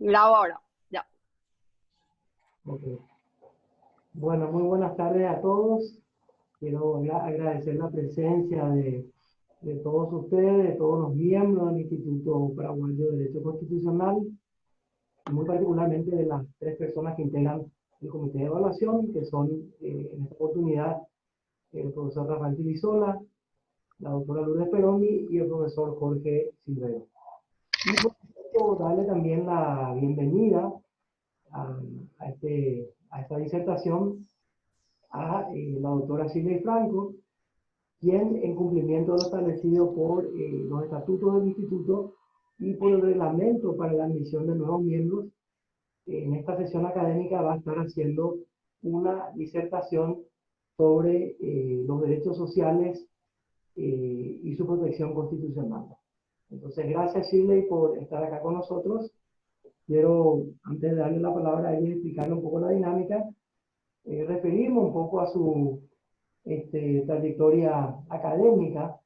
Grabo ahora. Ya. Ok. Bueno, muy buenas tardes a todos. Quiero agradecer la presencia de todos ustedes, de todos los miembros del Instituto Paraguayo de Derecho Constitucional, y muy particularmente de las tres personas que integran el comité de evaluación, que son en esta oportunidad el profesor Rafael Tilisola, la doctora Lourdes Peroni y el profesor Jorge Silvero. Y por supuesto, darle también la bienvenida a, a esta disertación a la doctora Silvia Franco, quien, en cumplimiento de lo establecido por los estatutos del instituto y por el reglamento para la admisión de nuevos miembros, en esta sesión académica va a estar haciendo una disertación sobre los derechos sociales y su protección constitucional. Entonces, gracias Shirley por estar acá con nosotros. Quiero, antes de darle la palabra a ella, explicarle un poco la dinámica, referirme un poco a su trayectoria académica.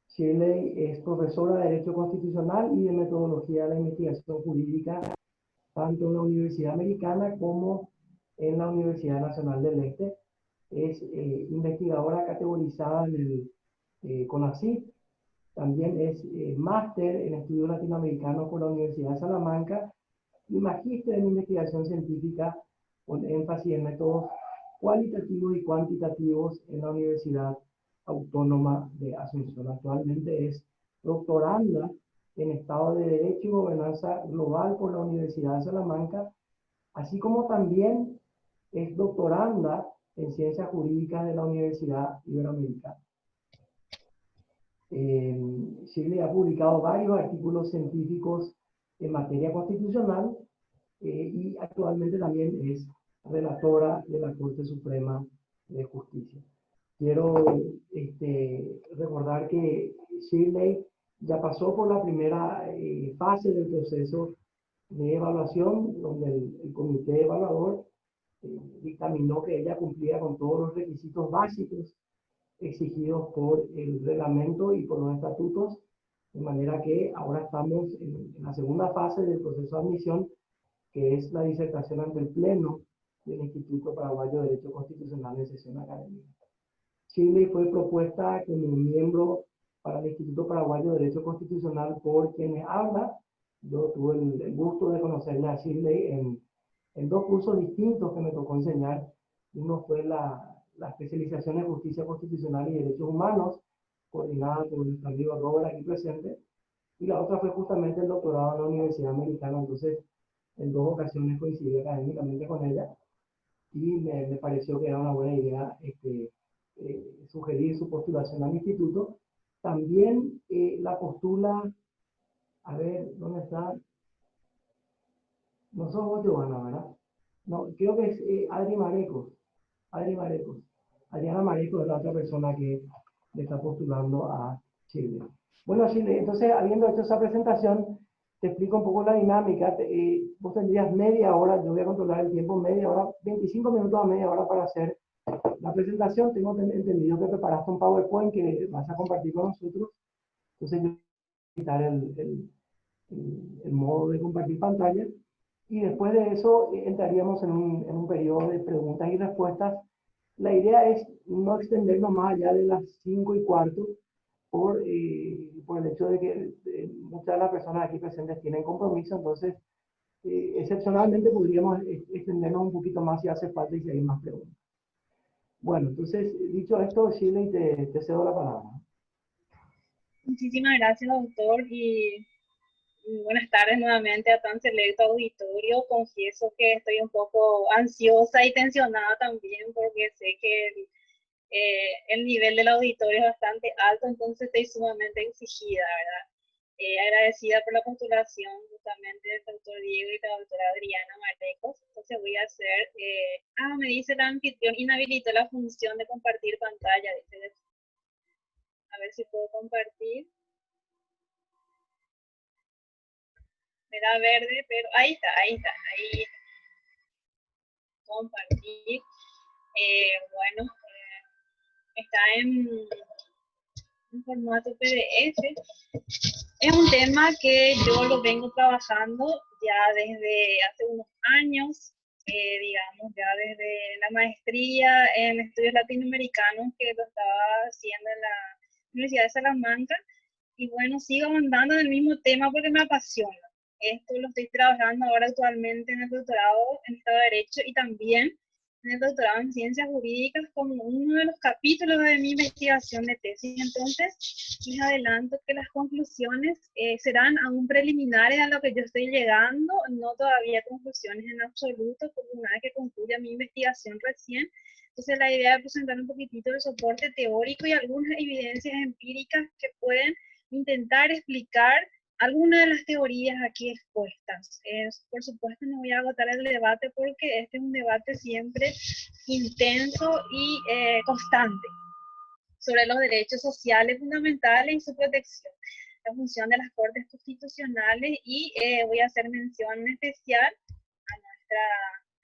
Shirley es profesora de Derecho Constitucional y de Metodología de la Investigación Jurídica, tanto en la Universidad Americana como en la Universidad Nacional del Este. Es investigadora categorizada en el CONACYT. También es máster en estudios latinoamericanos por la Universidad de Salamanca y magíster en investigación científica con énfasis en métodos cualitativos y cuantitativos en la Universidad Autónoma de Asunción. Actualmente es doctoranda en Estado de Derecho y Gobernanza Global por la Universidad de Salamanca, así como también es doctoranda en Ciencias Jurídicas de la Universidad Iberoamericana. Shirley ha publicado varios artículos científicos en materia constitucional y actualmente también es relatora de la Corte Suprema de Justicia. Quiero recordar que Shirley ya pasó por la primera fase del proceso de evaluación, donde el comité evaluador dictaminó que ella cumplía con todos los requisitos básicos exigidos por el reglamento y por los estatutos, de manera que ahora estamos en la segunda fase del proceso de admisión, que es la disertación ante el Pleno del Instituto Paraguayo de Derecho Constitucional en sesión académica. Shirley fue propuesta como miembro para el Instituto Paraguayo de Derecho Constitucional por quienes habla. Yo tuve el gusto de conocerle a Shirley en dos cursos distintos que me tocó enseñar. Uno fue la especialización en Justicia Constitucional y Derechos Humanos, coordinada por nuestro amigo Robert aquí presente, y la otra fue justamente el doctorado en la Universidad Americana. Entonces, en dos ocasiones coincidí académicamente con ella y me pareció que era una buena idea sugerir su postulación al instituto. También la postula, a ver, ¿dónde está? No sos vos, Giovanna, ¿verdad? No, creo que es Adri Marecos. Adri Marecos. Adriana Marecos es la otra persona que le está postulando a Chile. Bueno, Chile, entonces, habiendo hecho esa presentación, te explico un poco la dinámica. Vos tendrías media hora, yo voy a controlar el tiempo, media hora, 25 minutos a media hora para hacer la presentación. Tengo entendido que preparaste un PowerPoint que vas a compartir con nosotros. Entonces, yo voy a quitar el modo de compartir pantalla. Y después de eso entraríamos en un periodo de preguntas y respuestas. La idea es no extendernos más allá de las 5:15 por el hecho de que muchas de las personas aquí presentes tienen compromiso. Entonces, excepcionalmente podríamos extendernos un poquito más si hace falta y si hay más preguntas. Bueno, entonces, dicho esto, Shirley, te cedo la palabra. Muchísimas gracias, doctor, y buenas tardes nuevamente a tan selecto auditorio. Confieso que estoy un poco ansiosa y tensionada también porque sé que el nivel del auditorio es bastante alto, entonces estoy sumamente exigida, ¿verdad? Agradecida por la postulación justamente del doctor Diego y la doctora Adriana Marecos. Entonces voy a hacer, me dice el anfitrión, inhabilitó la función de compartir pantalla, dice, a ver si puedo compartir. Me da verde, pero ahí está, ahí compartir. Bueno, está en formato PDF. Es un tema que yo lo vengo trabajando ya desde hace unos años, digamos, ya desde la maestría en estudios latinoamericanos que lo estaba haciendo en la Universidad de Salamanca. Y bueno, sigo andando en el mismo tema porque me apasiona. Esto lo estoy trabajando ahora actualmente en el doctorado en Estado de Derecho y también en el doctorado en Ciencias Jurídicas como uno de los capítulos de mi investigación de tesis. Entonces, les adelanto que las conclusiones serán aún preliminares a lo que yo estoy llegando, no todavía conclusiones en absoluto, porque una vez que concluya mi investigación recién, entonces la idea es presentar un poquitito de soporte teórico y algunas evidencias empíricas que pueden intentar explicar algunas de las teorías aquí expuestas. Por supuesto, no voy a agotar el debate porque este es un debate siempre intenso y constante sobre los derechos sociales fundamentales y su protección, la función de las Cortes Constitucionales y voy a hacer mención especial a nuestra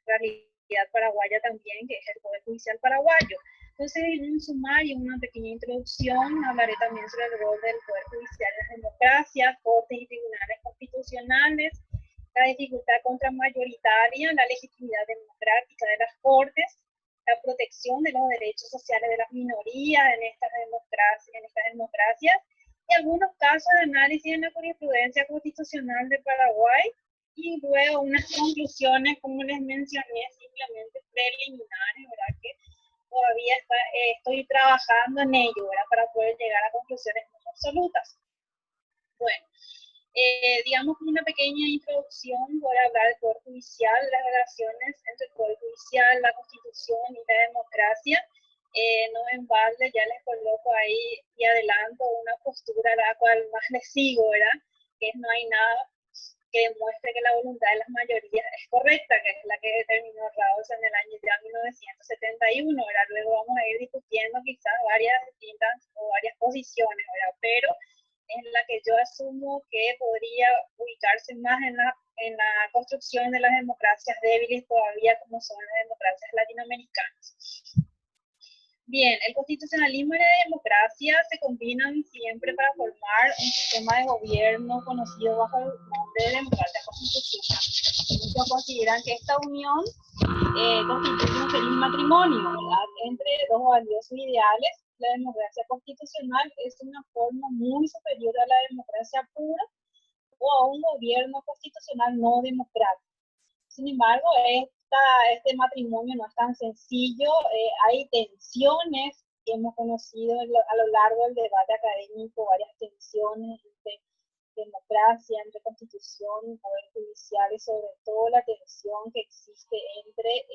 realidad paraguaya también, que es el Poder Judicial paraguayo. Entonces, en un sumario, una pequeña introducción, hablaré también sobre el rol del Poder Judicial en las democracias, cortes y tribunales constitucionales, la dificultad contramayoritaria, la legitimidad democrática de las cortes, la protección de los derechos sociales de las minorías en estas democracias y algunos casos de análisis en la jurisprudencia constitucional de Paraguay y luego unas conclusiones, como les mencioné, simplemente preliminares, ¿verdad? Que todavía estoy trabajando en ello, ¿verdad? Para poder llegar a conclusiones más absolutas. Bueno, digamos como una pequeña introducción, voy a hablar del Poder Judicial, las relaciones entre el Poder Judicial, la Constitución y la democracia. No en balde, ya les coloco ahí y adelanto una postura a la cual más les sigo, ¿verdad? Que no hay nada que demuestre que la voluntad de las mayorías es correcta, que es la que determinó Rawls en el año ya 1971, ¿verdad? Luego vamos a ir discutiendo quizás varias distintas o varias posiciones, ¿verdad? Pero en la que yo asumo que podría ubicarse más en la construcción de las democracias débiles todavía como son las democracias latinoamericanas. Bien, el constitucionalismo y la democracia se combinan siempre para formar un sistema de gobierno conocido bajo el nombre de democracia constitucional. Muchos consideran que esta unión constituye un feliz matrimonio, ¿verdad?, entre dos valiosos ideales. La democracia constitucional es una forma muy superior a la democracia pura o a un gobierno constitucional no democrático. Sin embargo, este matrimonio no es tan sencillo, hay tensiones que hemos conocido a lo largo del debate académico, varias tensiones entre democracia, entre constitución, poder judicial y sobre todo la tensión que existe entre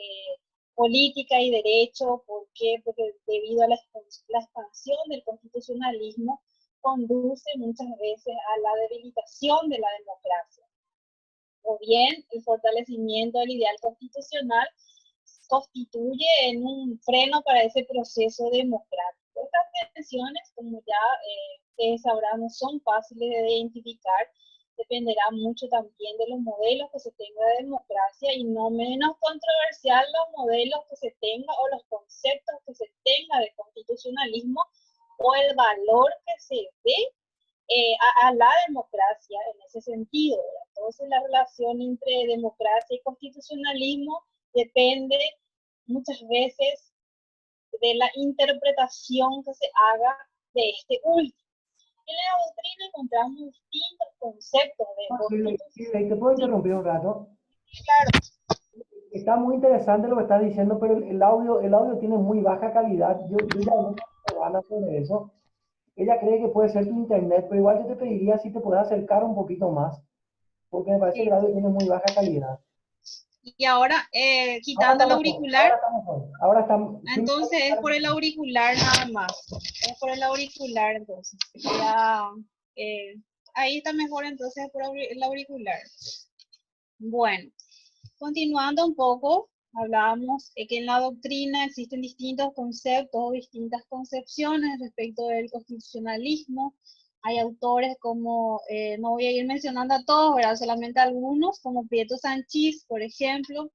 política y derecho. ¿Por qué? Porque debido a la expansión del constitucionalismo conduce muchas veces a la debilitación de la democracia. O bien, el fortalecimiento del ideal constitucional constituye en un freno para ese proceso democrático. Estas tensiones, como ya ustedes sabrán, no son fáciles de identificar, dependerá mucho también de los modelos que se tenga de democracia y no menos controversial los modelos que se tenga o los conceptos que se tenga de constitucionalismo o el valor que se dé a la democracia en ese sentido, ¿verdad? Entonces la relación entre democracia y constitucionalismo depende muchas veces de la interpretación que se haga de este último. En la doctrina encontramos distintos conceptos de constitución. ¿Te puedo interrumpir un rato? Claro. Está muy interesante lo que estás diciendo, pero el audio tiene muy baja calidad. Yo ya no sé sobre eso. Ella cree que puede ser tu internet, pero igual yo te pediría si te puedes acercar un poquito más, porque me parece que el audio tiene muy baja calidad. Y ahora, quitando el auricular, ahora está, entonces es por el auricular nada más. Es por el auricular, entonces. Ya, ahí está mejor, entonces, por el auricular. Bueno, continuando un poco, hablábamos que en la doctrina existen distintos conceptos, distintas concepciones respecto del constitucionalismo. Hay autores como, no voy a ir mencionando a todos, ¿verdad?, solamente algunos, como Prieto Sanchis, por ejemplo,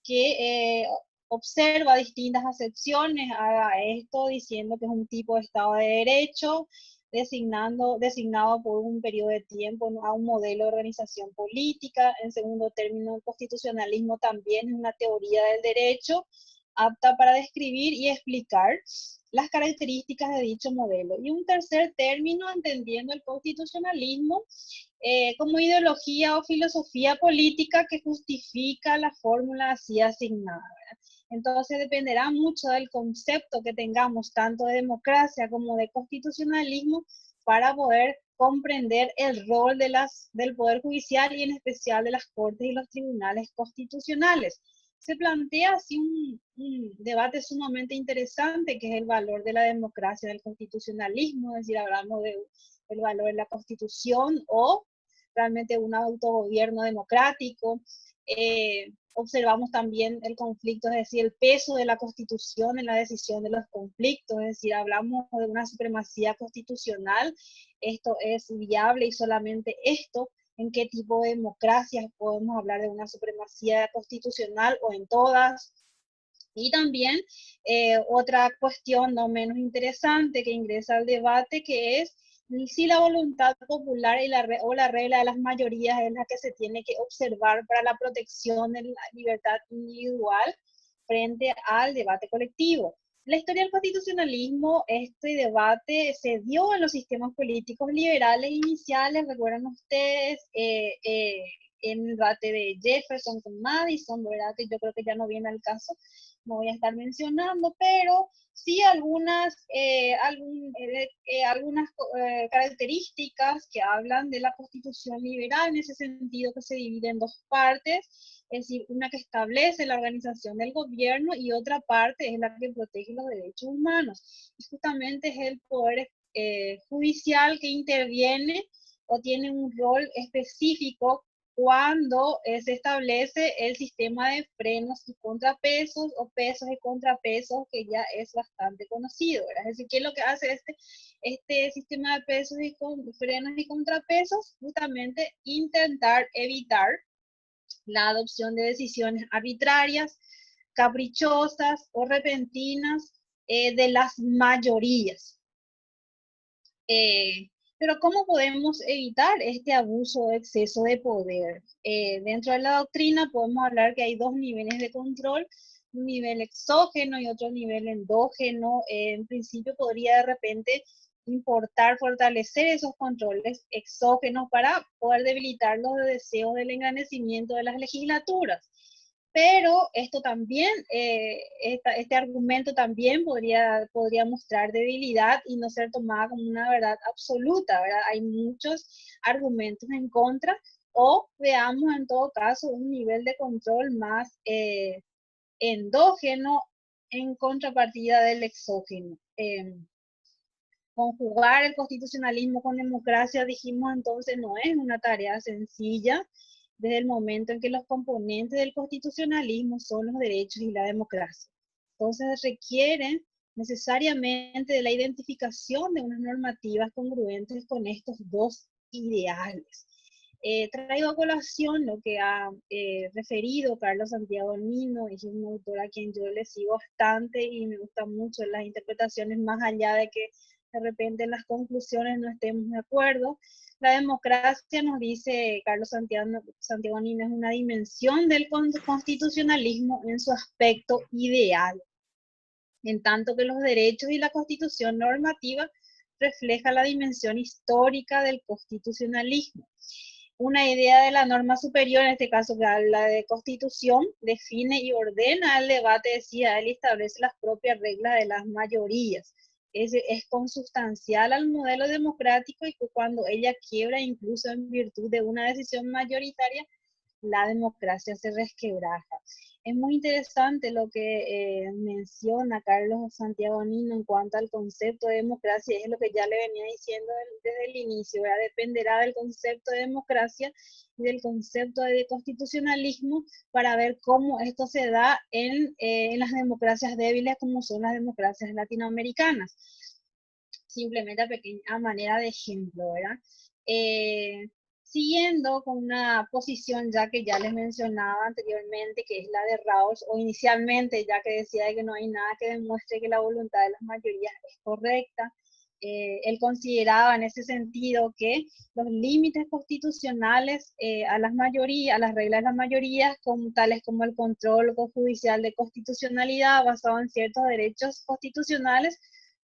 que observa distintas acepciones a esto, diciendo que es un tipo de Estado de Derecho, designado por un periodo de tiempo, ¿no?, a un modelo de organización política. En segundo término, el constitucionalismo también es una teoría del derecho apta para describir y explicar las características de dicho modelo. Y un tercer término, entendiendo el constitucionalismo como ideología o filosofía política que justifica la fórmula así asignada. Entonces dependerá mucho del concepto que tengamos tanto de democracia como de constitucionalismo para poder comprender el rol del Poder Judicial y en especial de las Cortes y los tribunales constitucionales. Se plantea así un debate sumamente interesante que es el valor de la democracia, del constitucionalismo, es decir, hablamos del valor de la Constitución o realmente un autogobierno democrático. Observamos también el conflicto, es decir, el peso de la Constitución en la decisión de los conflictos, es decir, hablamos de una supremacía constitucional, esto es viable y solamente esto, en qué tipo de democracias podemos hablar de una supremacía constitucional o en todas. Y también otra cuestión no menos interesante que ingresa al debate, que es si la voluntad popular o la regla de las mayorías es la que se tiene que observar para la protección de la libertad individual frente al debate colectivo. La historia del constitucionalismo, este debate se dio en los sistemas políticos liberales iniciales, recuerdan ustedes, en el debate de Jefferson con Madison, ¿verdad? Que yo creo que ya no viene al caso, no voy a estar mencionando, pero sí algunas características que hablan de la Constitución liberal en ese sentido, que se divide en dos partes, es decir, una que establece la organización del gobierno y otra parte es la que protege los derechos humanos. Y justamente es el poder judicial que interviene o tiene un rol específico cuando se establece el sistema de frenos y contrapesos o pesos y contrapesos, que ya es bastante conocido, ¿verdad? Es decir, ¿qué es lo que hace este sistema de pesos y frenos y contrapesos? Justamente intentar evitar la adopción de decisiones arbitrarias, caprichosas o repentinas de las mayorías. Pero ¿cómo podemos evitar este abuso o exceso de poder? Dentro de la doctrina podemos hablar que hay dos niveles de control, un nivel exógeno y otro nivel endógeno. En principio podría de repente importar fortalecer esos controles exógenos para poder debilitar los deseos del engrandecimiento de las legislaturas. Pero esto también, este argumento también podría mostrar debilidad y no ser tomada como una verdad absoluta, ¿verdad? Hay muchos argumentos en contra, o veamos en todo caso un nivel de control más endógeno en contrapartida del exógeno. Conjugar el constitucionalismo con democracia, dijimos entonces, no es una tarea sencilla, desde el momento en que los componentes del constitucionalismo son los derechos y la democracia. Entonces requieren necesariamente de la identificación de unas normativas congruentes con estos dos ideales. Traigo a colación lo que ha referido Carlos Santiago Nino, es un autor a quien yo le sigo bastante y me gustan mucho las interpretaciones, más allá de que de repente en las conclusiones no estemos de acuerdo. La democracia, nos dice Carlos Santiago Nino, es una dimensión del constitucionalismo en su aspecto ideal, en tanto que los derechos y la constitución normativa refleja la dimensión histórica del constitucionalismo. Una idea de la norma superior, en este caso que habla de constitución, define y ordena el debate, decía él, y establece las propias reglas de las mayorías. Es consustancial al modelo democrático y que cuando ella quiebra, incluso en virtud de una decisión mayoritaria, la democracia se resquebraja. Es muy interesante lo que menciona Carlos Santiago Nino en cuanto al concepto de democracia, es lo que ya le venía diciendo desde el inicio, ¿verdad? Dependerá del concepto de democracia y del concepto de constitucionalismo para ver cómo esto se da en las democracias débiles como son las democracias latinoamericanas. Simplemente a manera de ejemplo, ¿verdad? Siguiendo con una posición ya que ya les mencionaba anteriormente, que es la de Rawls, o inicialmente ya que decía que no hay nada que demuestre que la voluntad de las mayorías es correcta, él consideraba en ese sentido que los límites constitucionales a las mayorías, a las reglas de las mayorías, como, tales como el control judicial de constitucionalidad basado en ciertos derechos constitucionales,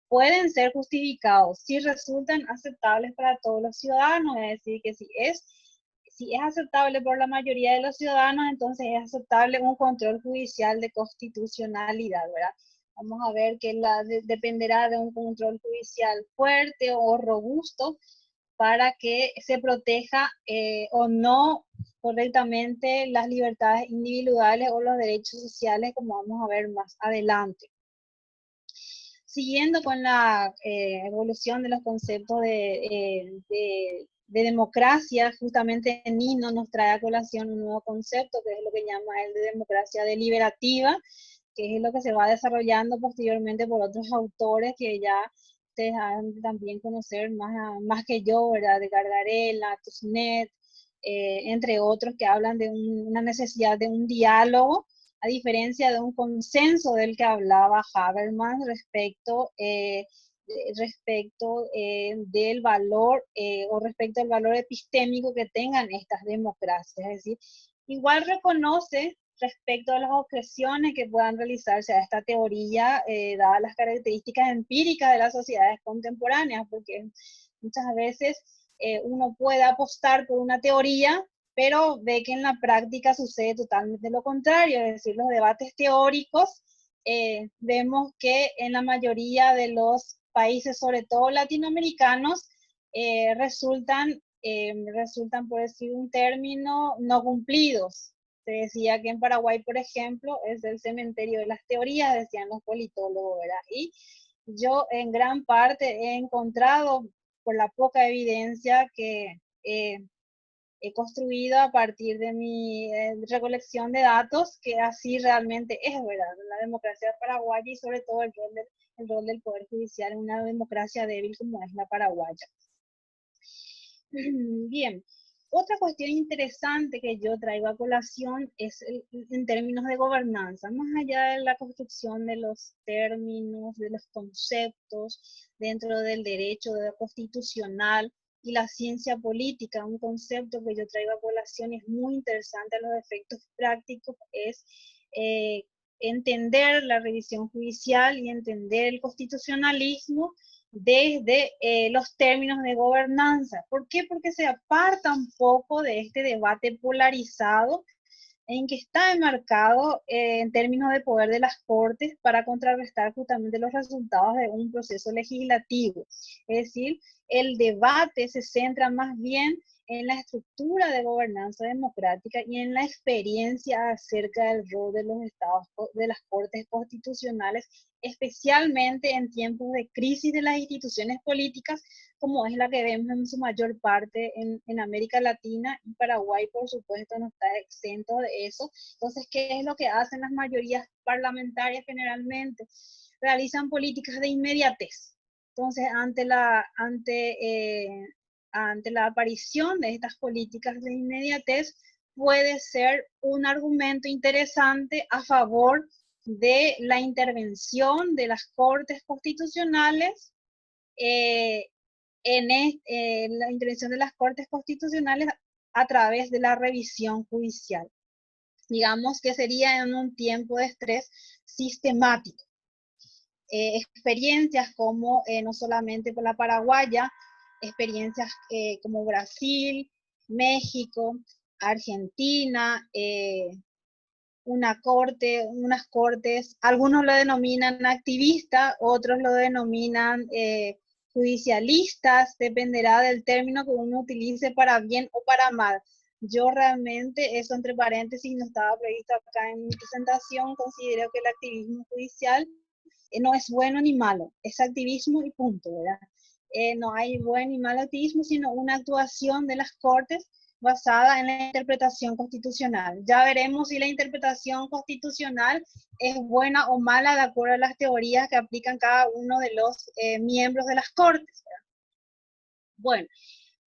pueden ser justificados si resultan aceptables para todos los ciudadanos, es decir, que si es aceptable por la mayoría de los ciudadanos, entonces es aceptable un control judicial de constitucionalidad, ¿verdad? Vamos a ver que dependerá de un control judicial fuerte o robusto para que se proteja o no correctamente las libertades individuales o los derechos sociales, como vamos a ver más adelante. Siguiendo con la evolución de los conceptos de democracia, justamente Nino nos trae a colación un nuevo concepto, que es lo que llama él de democracia deliberativa, que es lo que se va desarrollando posteriormente por otros autores que ya ustedes han de también conocer más que yo, ¿verdad? De Gargarella, Tusnet, entre otros, que hablan de una necesidad de un diálogo, a diferencia de un consenso del que hablaba Habermas respecto del valor o respecto al valor epistémico que tengan estas democracias. Es decir, igual reconoce respecto a las objeciones que puedan realizarse a esta teoría, dadas las características empíricas de las sociedades contemporáneas, porque muchas veces uno puede apostar por una teoría, pero ve que en la práctica sucede totalmente lo contrario, es decir, los debates teóricos, vemos que en la mayoría de los países, sobre todo latinoamericanos, resultan, por decir un término, no cumplidos. Se decía que en Paraguay, por ejemplo, es el cementerio de las teorías, decían los politólogos, ¿verdad? Y yo en gran parte he encontrado, por la poca evidencia que he construido a partir de mi recolección de datos, que así realmente es, ¿verdad? La democracia paraguaya y sobre todo el rol del Poder Judicial en una democracia débil como es la paraguaya. Bien, otra cuestión interesante que yo traigo a colación es en términos de gobernanza, más allá de la construcción de los términos, de los conceptos dentro del derecho constitucional y la ciencia política. Un concepto que yo traigo a colación y es muy interesante a los efectos prácticos es entender la revisión judicial y entender el constitucionalismo desde los términos de gobernanza. ¿Por qué? Porque se aparta un poco de este debate polarizado en que está enmarcado en términos de poder de las Cortes para contrarrestar justamente los resultados de un proceso legislativo. Es decir, el debate se centra más bien en la estructura de gobernanza democrática y en la experiencia acerca del rol de los estados, de las Cortes constitucionales, especialmente en tiempos de crisis de las instituciones políticas, como es la que vemos en su mayor parte en América Latina, y Paraguay, por supuesto, no está exento de eso. Entonces, ¿qué es lo que hacen las mayorías parlamentarias generalmente? Realizan políticas de inmediatez. Entonces, ante la aparición de estas políticas de inmediatez, puede ser un argumento interesante a favor de la intervención de las Cortes constitucionales la intervención de las Cortes constitucionales a través de la revisión judicial. Digamos que sería en un tiempo de estrés sistemático. Experiencias como, no solamente por la paraguaya, experiencias como Brasil, México, Argentina, unas cortes, algunos lo denominan activista, otros lo denominan judicialistas, dependerá del término que uno utilice para bien o para mal. Yo realmente, eso entre paréntesis, no estaba previsto acá en mi presentación, considero que el activismo judicial no es bueno ni malo, es activismo y punto, ¿verdad? No hay buen ni mal activismo, sino una actuación de las Cortes basada en la interpretación constitucional. Ya veremos si la interpretación constitucional es buena o mala de acuerdo a las teorías que aplican cada uno de los miembros de las Cortes, ¿verdad? Bueno,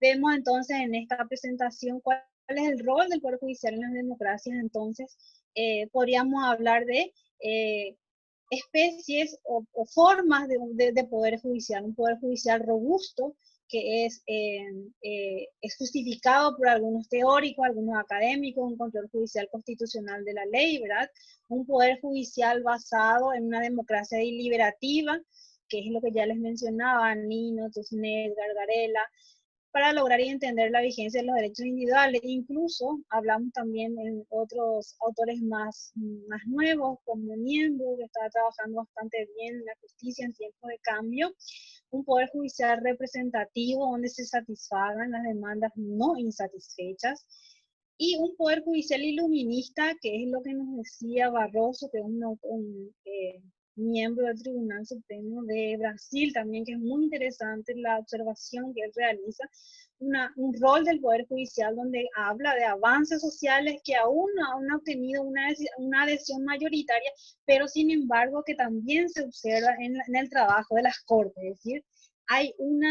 vemos entonces en esta presentación cuál es el rol del Poder Judicial en las democracias. Entonces, podríamos hablar de especies o formas de poder judicial, un poder judicial robusto que es justificado por algunos teóricos, algunos académicos, un control judicial constitucional de la ley, ¿verdad? Un poder judicial basado en una democracia deliberativa, que es lo que ya les mencionaba, Nino, Tusnet, Gargarella, para lograr y entender la vigencia de los derechos individuales. Incluso hablamos también en otros autores más nuevos, como Nienburg, que estaba trabajando bastante bien en la justicia en tiempos de cambio, un poder judicial representativo donde se satisfagan las demandas no insatisfechas, y un poder judicial iluminista, que es lo que nos decía Barroso, que es un miembro del Tribunal Supremo de Brasil también, que es muy interesante la observación que él realiza, un rol del Poder Judicial donde habla de avances sociales que aún no han obtenido una adhesión mayoritaria, pero sin embargo que también se observa en el trabajo de las Cortes, es decir, hay un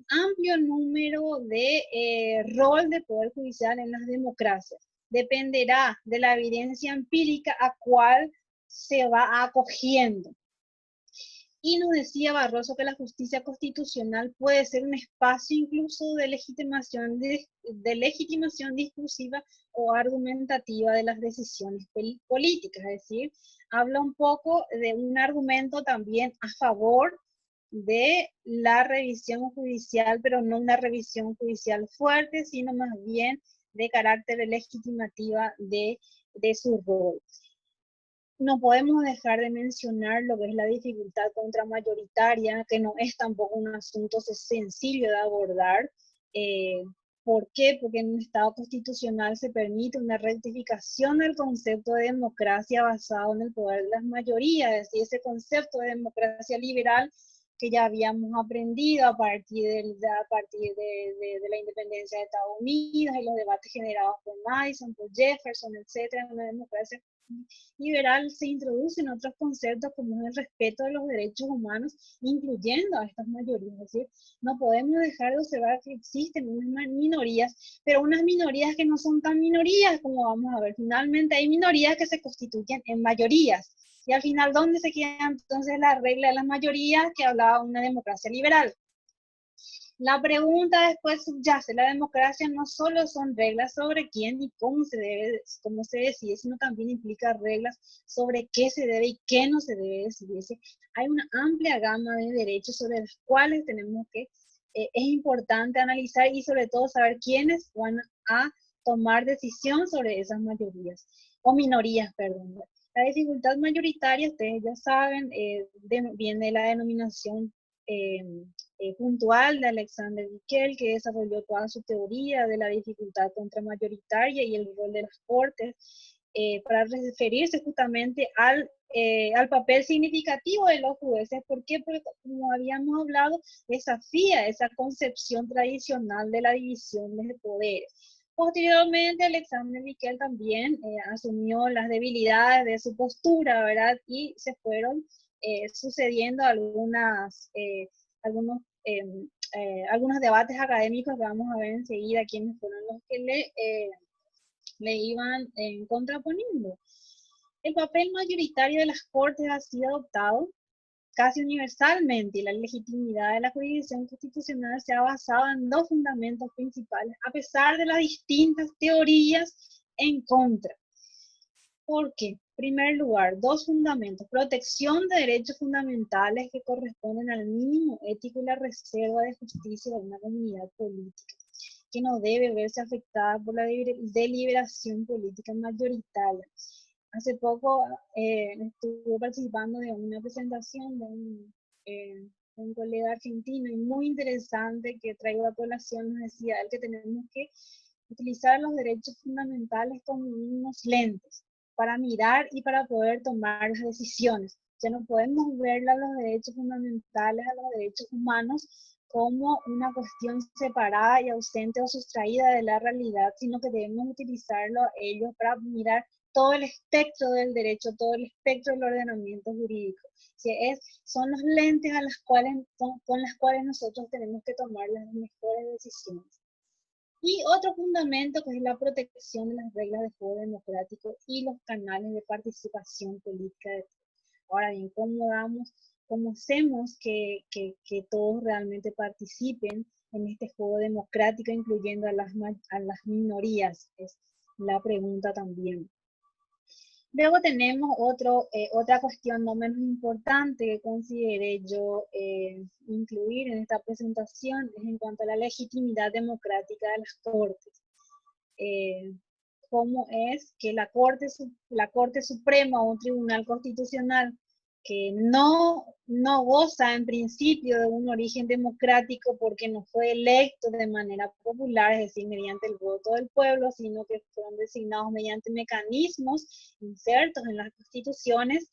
amplio número de rol de Poder Judicial en las democracias. Dependerá de la evidencia empírica a cuál se va acogiendo. Y nos decía Barroso que la justicia constitucional puede ser un espacio incluso de legitimación discursiva o argumentativa de las decisiones políticas, es decir, habla un poco de un argumento también a favor de la revisión judicial, pero no una revisión judicial fuerte, sino más bien de carácter legitimativa de su rol. No podemos dejar de mencionar lo que es la dificultad contramayoritaria, que no es tampoco un asunto sencillo de abordar. ¿Por qué? Porque en un Estado constitucional se permite una rectificación del concepto de democracia basado en el poder de las mayorías, es decir, ese concepto de democracia liberal que ya habíamos aprendido a partir de la independencia de Estados Unidos y los debates generados por Madison, por Jefferson, etcétera, en una democracia liberal se introducen otros conceptos como el respeto de los derechos humanos, incluyendo a estas mayorías. Es decir, no podemos dejar de observar que existen unas minorías, pero unas minorías que no son tan minorías, como vamos a ver. Finalmente hay minorías que se constituyen en mayorías. Y al final, ¿dónde se queda entonces la regla de las mayorías que hablaba de una democracia liberal? La pregunta después subyace, la democracia no solo son reglas sobre quién y cómo se decide, sino también implica reglas sobre qué se debe y qué no se debe decidir. Hay una amplia gama de derechos sobre los cuales tenemos que, es importante analizar y sobre todo saber quiénes van a tomar decisión sobre esas mayorías, o minorías, perdón. La dificultad mayoritaria, ustedes ya saben, viene de la denominación puntual de Alexander Bickel, que desarrolló toda su teoría de la dificultad contramayoritaria y el rol de las Cortes, para referirse justamente al papel significativo de los jueces. ¿Por qué? Porque, como habíamos hablado, desafía esa concepción tradicional de la división de poderes. Posteriormente, Alexander Bickel también asumió las debilidades de su postura, ¿verdad? Y se fueron sucediendo algunos debates académicos que vamos a ver enseguida quiénes fueron los que le iban contraponiendo. El papel mayoritario de las Cortes ha sido adoptado casi universalmente y la legitimidad de la jurisdicción constitucional se ha basado en dos fundamentos principales, a pesar de las distintas teorías en contra. ¿Por qué? En primer lugar, dos fundamentos: protección de derechos fundamentales que corresponden al mínimo ético y la reserva de justicia de una comunidad política, que no debe verse afectada por la deliberación política mayoritaria. Hace poco estuve participando de una presentación de un colega argentino y muy interesante que traigo a la población. Nos decía él que tenemos que utilizar los derechos fundamentales como unos lentes para mirar y para poder tomar las decisiones. Ya no podemos ver a los derechos fundamentales, a los derechos humanos, como una cuestión separada y ausente o sustraída de la realidad, sino que debemos utilizarlo ellos para mirar todo el espectro del derecho, todo el espectro del ordenamiento jurídico. Son los lentes con las cuales nosotros tenemos que tomar las mejores decisiones. Y otro fundamento que es la protección de las reglas de juego democrático y los canales de participación política. Ahora bien, cómo hacemos que todos realmente participen en este juego democrático, incluyendo a las minorías? Es la pregunta también. Luego tenemos otra cuestión no menos importante que consideré yo incluir en esta presentación, es en cuanto a la legitimidad democrática de las Cortes. Cómo es que la Corte Suprema o un tribunal constitucional que no goza en principio de un origen democrático porque no fue electo de manera popular, es decir, mediante el voto del pueblo, sino que fueron designados mediante mecanismos insertos en las constituciones,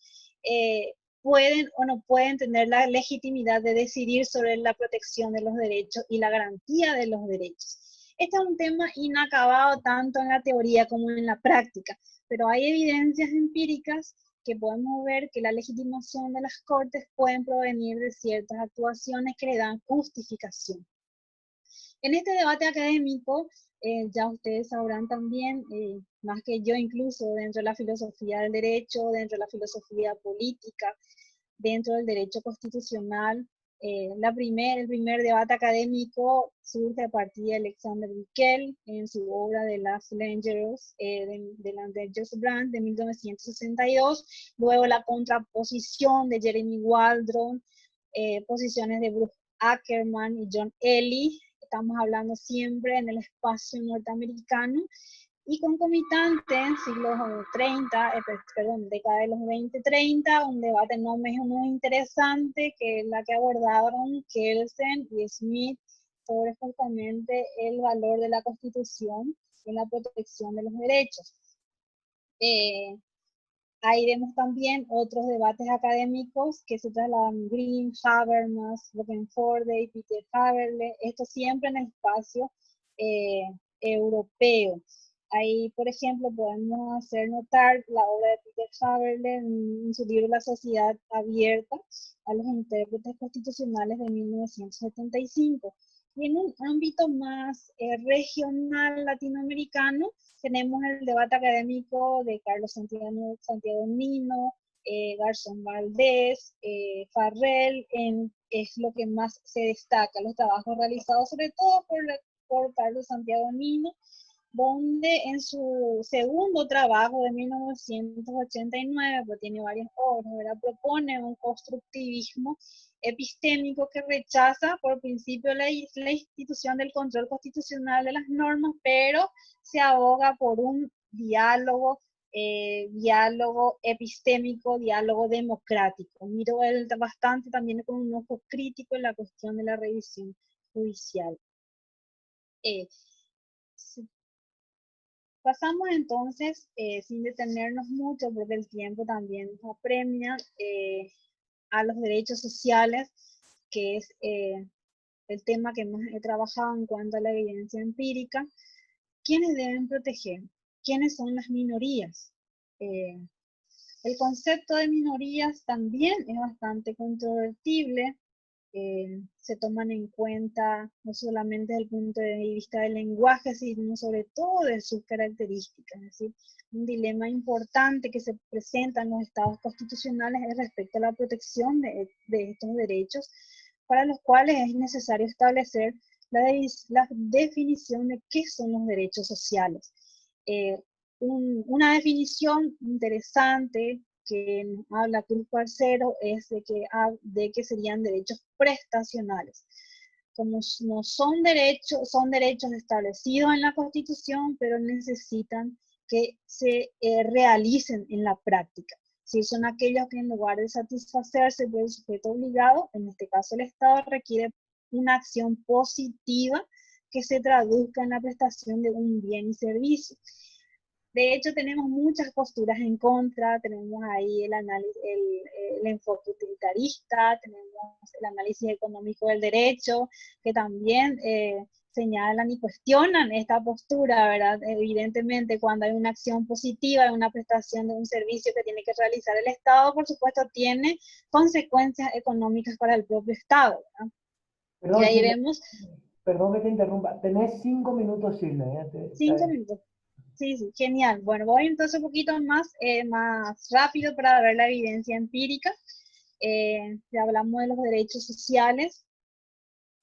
pueden o no pueden tener la legitimidad de decidir sobre la protección de los derechos y la garantía de los derechos. Este es un tema inacabado tanto en la teoría como en la práctica, pero hay evidencias empíricas que podemos ver que la legitimación de las Cortes pueden provenir de ciertas actuaciones que le dan justificación. En este debate académico, ya ustedes sabrán también, más que yo incluso, dentro de la filosofía del derecho, dentro de la filosofía política, dentro del derecho constitucional, el primer debate académico surge a partir de Alexander Bickel en su obra de Las Dangerous, de Dangerous Brand de 1962, luego la contraposición de Jeremy Waldron, posiciones de Bruce Ackerman y John Ely. Estamos hablando siempre en el espacio norteamericano, y concomitante en siglos 30, década de los 20-30, un debate no menos interesante que es la que abordaron Kelsen y Smith sobre justamente el valor de la Constitución en la protección de los derechos. Ahí vemos también otros debates académicos que se trasladan: Green, Habermas, Rockenforde y Peter Haberle, esto siempre en el espacio europeo. Ahí, por ejemplo, podemos hacer notar la obra de Peter Haberle en su libro La Sociedad Abierta a los Intérpretes Constitucionales de 1975. Y en un ámbito más regional latinoamericano, tenemos el debate académico de Carlos Santiago Nino, Garzón Valdés, Farrell, es lo que más se destaca, los trabajos realizados sobre todo por Carlos Santiago Nino, donde en su segundo trabajo de 1989, pues tiene varias obras, ¿verdad?, propone un constructivismo epistémico que rechaza por principio la institución del control constitucional de las normas, pero se aboga por un diálogo epistémico, diálogo democrático. Miro bastante también con un ojo crítico en la cuestión de la revisión judicial. Pasamos entonces, sin detenernos mucho, porque el tiempo también nos apremia, a los derechos sociales, que es el tema que más he trabajado en cuanto a la evidencia empírica. ¿Quiénes deben proteger? ¿Quiénes son las minorías? El concepto de minorías también es bastante controvertible. Se toman en cuenta no solamente desde el punto de vista del lenguaje, sino sobre todo de sus características. Es decir, un dilema importante que se presenta en los estados constitucionales es respecto a la protección de estos derechos, para los cuales es necesario establecer la definición de qué son los derechos sociales. Una definición interesante que habla Cruz Parcero es de que serían derechos prestacionales. Como no son derechos establecidos en la Constitución, pero necesitan que se realicen en la práctica. Si son aquellos que en lugar de satisfacerse por el sujeto obligado, en este caso el Estado, requiere una acción positiva que se traduzca en la prestación de un bien y servicio. De hecho, tenemos muchas posturas en contra, tenemos ahí el enfoque utilitarista, tenemos el análisis económico del derecho, que también señalan y cuestionan esta postura, ¿verdad? Evidentemente, cuando hay una acción positiva, una prestación de un servicio que tiene que realizar el Estado, por supuesto, tiene consecuencias económicas para el propio Estado, ¿verdad? Perdón, Y ahí Shirley, vemos... perdón que te interrumpa. Tenés 5 minutos, Shirley. 5 minutos. Sí, sí, genial. Bueno, voy entonces un poquito más rápido para ver la evidencia empírica. Ya hablamos de los derechos sociales.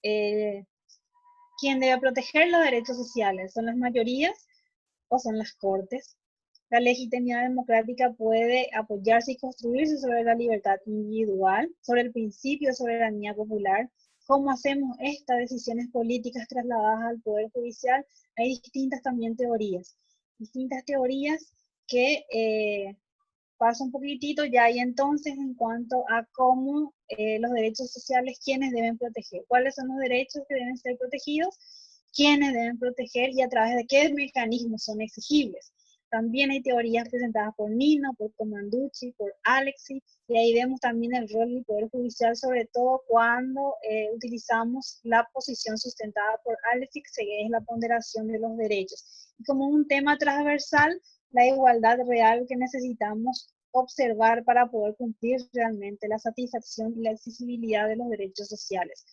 Eh, ¿Quién debe proteger los derechos sociales? ¿Son las mayorías o son las cortes? La legitimidad democrática puede apoyarse y construirse sobre la libertad individual, sobre el principio de soberanía popular. ¿Cómo hacemos estas decisiones políticas trasladadas al Poder Judicial? Hay distintas teorías que paso un poquitito ya y entonces en cuanto a cómo los derechos sociales, quiénes deben proteger, cuáles son los derechos que deben ser protegidos, quiénes deben proteger y a través de qué mecanismos son exigibles. También hay teorías presentadas por Nino, por Comanducci, por Alexi, y ahí vemos también el rol del Poder Judicial, sobre todo cuando utilizamos la posición sustentada por Alexi, que es la ponderación de los derechos. Y como un tema transversal, la igualdad real que necesitamos observar para poder cumplir realmente la satisfacción y la accesibilidad de los derechos sociales.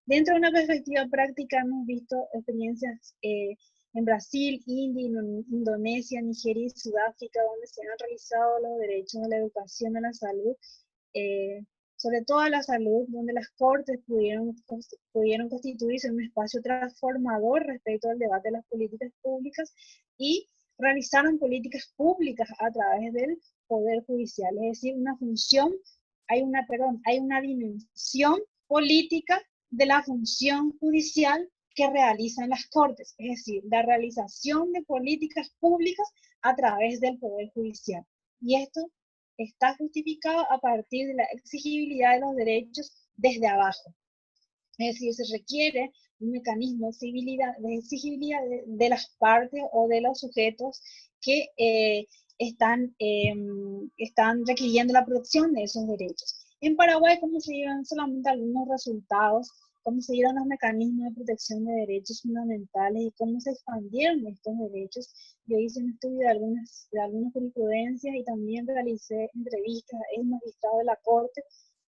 Dentro de una perspectiva práctica hemos visto experiencias en Brasil, India, Indonesia, Nigeria y Sudáfrica, donde se han realizado los derechos a la educación, a la salud, sobre todo a la salud, donde las cortes pudieron constituirse en un espacio transformador respecto al debate de las políticas públicas y realizaron políticas públicas a través del Poder Judicial, es decir, hay una dimensión política de la función judicial que realizan las cortes, es decir, la realización de políticas públicas a través del Poder Judicial. Y esto está justificado a partir de la exigibilidad de los derechos desde abajo. Es decir, se requiere un mecanismo de exigibilidad de las partes o de los sujetos que están requiriendo la protección de esos derechos. En Paraguay, ¿cómo se llevan solamente algunos resultados? ¿Cómo se dieron los mecanismos de protección de derechos fundamentales y cómo se expandieron estos derechos? Yo hice un estudio de algunas jurisprudencias y también realicé entrevistas a ex magistrados de la Corte,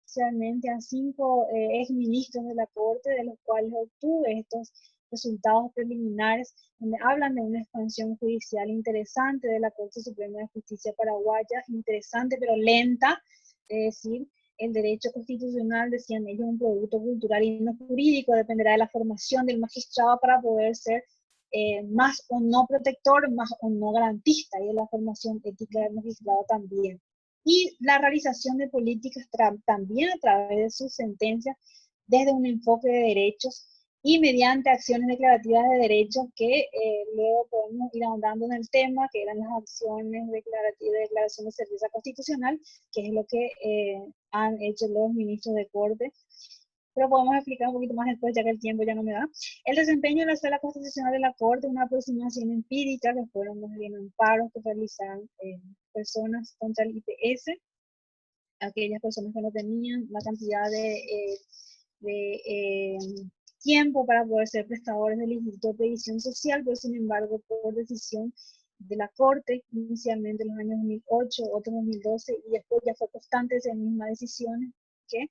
especialmente a 5 exministros de la Corte, de los cuales obtuve estos resultados preliminares, donde hablan de una expansión judicial interesante de la Corte Suprema de Justicia paraguaya, interesante pero lenta, es decir, el derecho constitucional, decían ellos, un producto cultural y no jurídico, dependerá de la formación del magistrado para poder ser más o no protector, más o no garantista, y de la formación ética del magistrado también. Y la realización de políticas también a través de sus sentencias desde un enfoque de derechos y mediante acciones declarativas de derechos que luego podemos ir ahondando en el tema, que eran las acciones declarativas de declaración de certeza constitucional, que es lo que han hecho los ministros de Corte, pero podemos explicar un poquito más después, ya que el tiempo ya no me da. El desempeño de la Sala Constitucional de la Corte, una aproximación empírica, que fueron más bien amparos que realizaron personas contra el IPS, aquellas personas que no tenían la cantidad de tiempo para poder ser prestadores del Instituto de Previsión Social, pero sin embargo, por decisión de la Corte, inicialmente en los años 2008, otros 2012, y después ya fue constante esa misma decisión, que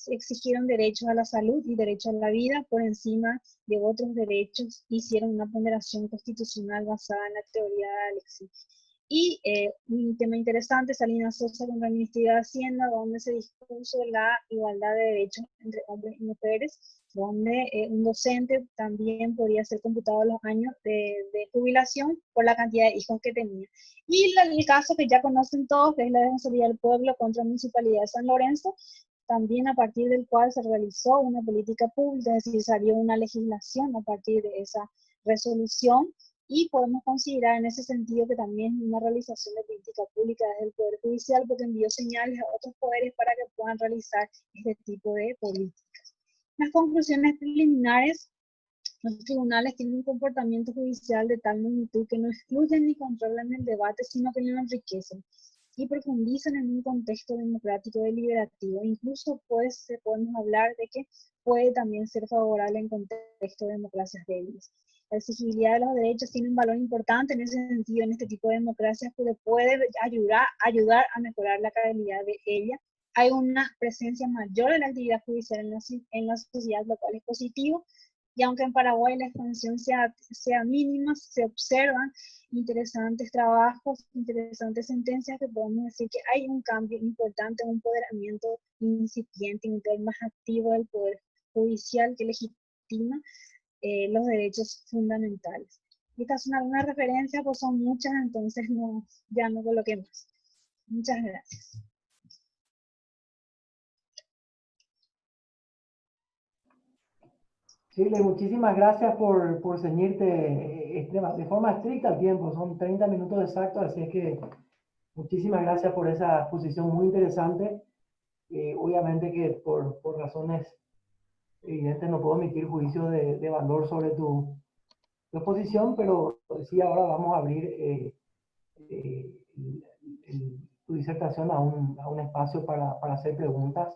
exigieron derechos a la salud y derecho a la vida por encima de otros derechos, hicieron una ponderación constitucional basada en la teoría de Alexis. Y un tema interesante, Salinas Sosa contra el Ministerio de Hacienda, donde se dispuso la igualdad de derechos entre hombres y mujeres, donde un docente también podía ser computado los años de jubilación por la cantidad de hijos que tenía. Y el caso que ya conocen todos, que es la Defensoría del Pueblo contra la Municipalidad de San Lorenzo, también a partir del cual se realizó una política pública, es decir, salió una legislación a partir de esa resolución, y podemos considerar en ese sentido que también es una realización de política pública desde el Poder Judicial, porque envió señales a otros poderes para que puedan realizar este tipo de políticas. Las conclusiones preliminares: los tribunales tienen un comportamiento judicial de tal magnitud que no excluyen ni controlan el debate, sino que lo enriquecen y profundizan en un contexto democrático deliberativo. Incluso pues podemos hablar de que puede también ser favorable en contexto de democracias débiles. La exigibilidad de los derechos tiene un valor importante en ese sentido, en este tipo de democracias, porque puede ayudar a mejorar la calidad de ella. Hay una presencia mayor de la actividad judicial en la sociedad, lo cual es positivo, Y aunque en Paraguay la expansión sea mínima, se observan interesantes trabajos, interesantes sentencias que podemos decir que hay un cambio importante, un empoderamiento incipiente, un rol más activo del Poder Judicial que legitima los derechos fundamentales. Y estas son algunas referencias, pues son muchas, entonces no, ya no coloqué más. Muchas gracias. Chile, muchísimas gracias por ceñirte de forma estricta al tiempo. Son 30 minutos exactos, así es que muchísimas gracias por esa exposición muy interesante. Obviamente que por razones evidentes no puedo emitir juicio de valor sobre tu exposición, pero sí ahora vamos a abrir eh, tu disertación a un espacio para hacer preguntas.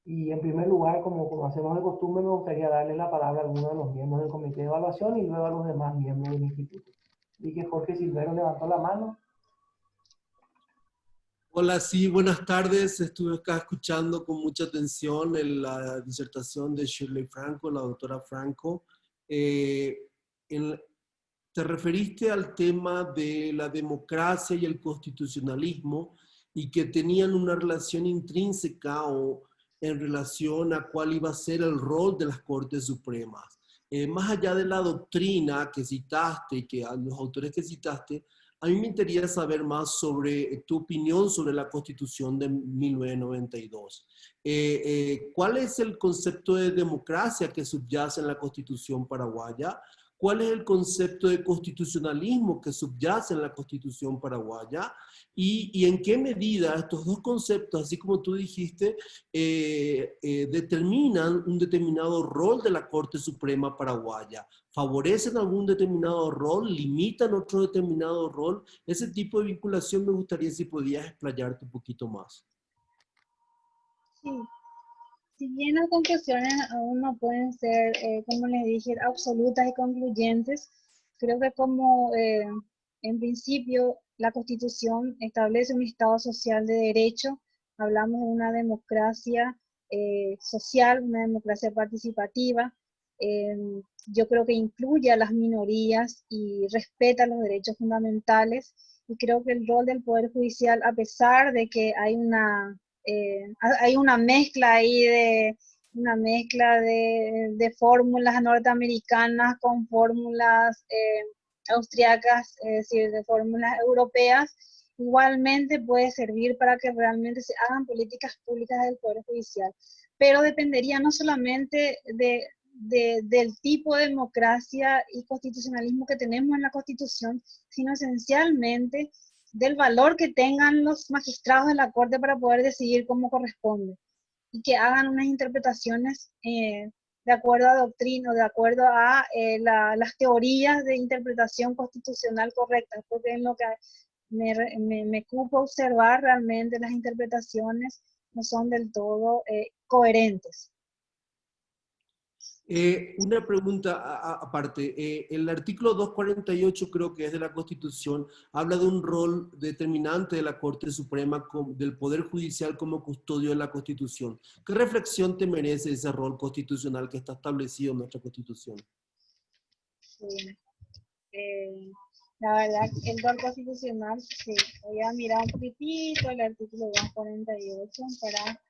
Y en primer lugar, como hacemos de costumbre, me gustaría darle la palabra a alguno de los miembros del comité de evaluación y luego a los demás miembros del instituto. Y que Jorge Silvero levantó la mano. Hola, sí, buenas tardes. Estuve acá escuchando con mucha atención la disertación de Shirley Franco, la doctora Franco. Te referiste al tema de la democracia y el constitucionalismo y que tenían una relación intrínseca o en relación a cuál iba a ser el rol de las Cortes Supremas. Más allá de la doctrina que citaste y que a los autores que citaste, a mí me interesa saber más sobre tu opinión sobre la Constitución de 1992. ¿Cuál es el concepto de democracia que subyace en la Constitución paraguaya? ¿Cuál es el concepto de constitucionalismo que subyace en la Constitución paraguaya? Y en qué medida estos dos conceptos, así como tú dijiste, determinan un determinado rol de la Corte Suprema paraguaya. ¿Favorecen algún determinado rol? ¿Limitan otro determinado rol? Ese tipo de vinculación me gustaría si podías explayarte un poquito más. Sí. Si bien las conclusiones aún no pueden ser, como les dije, absolutas y concluyentes, creo que como en principio la Constitución establece un Estado social de derecho, hablamos de una democracia social, una democracia participativa, yo creo que incluye a las minorías y respeta los derechos fundamentales, y creo que el rol del Poder Judicial, a pesar de que hay una mezcla ahí de fórmulas norteamericanas con fórmulas austriacas, es decir, de fórmulas europeas, igualmente puede servir para que realmente se hagan políticas públicas del Poder Judicial. Pero dependería no solamente del tipo de democracia y constitucionalismo que tenemos en la Constitución, sino esencialmente del valor que tengan los magistrados de la Corte para poder decidir cómo corresponde y que hagan unas interpretaciones de acuerdo a doctrina, de acuerdo a las teorías de interpretación constitucional correctas, porque en lo que me cupo observar realmente las interpretaciones no son del todo coherentes. Una pregunta aparte. El artículo 248, creo que es de la Constitución, habla de un rol determinante de la Corte Suprema, del Poder Judicial como custodio de la Constitución. ¿Qué reflexión te merece ese rol constitucional que está establecido en nuestra Constitución? Sí. La verdad, el rol constitucional, sí, voy a mirar un poquitito el artículo 248 para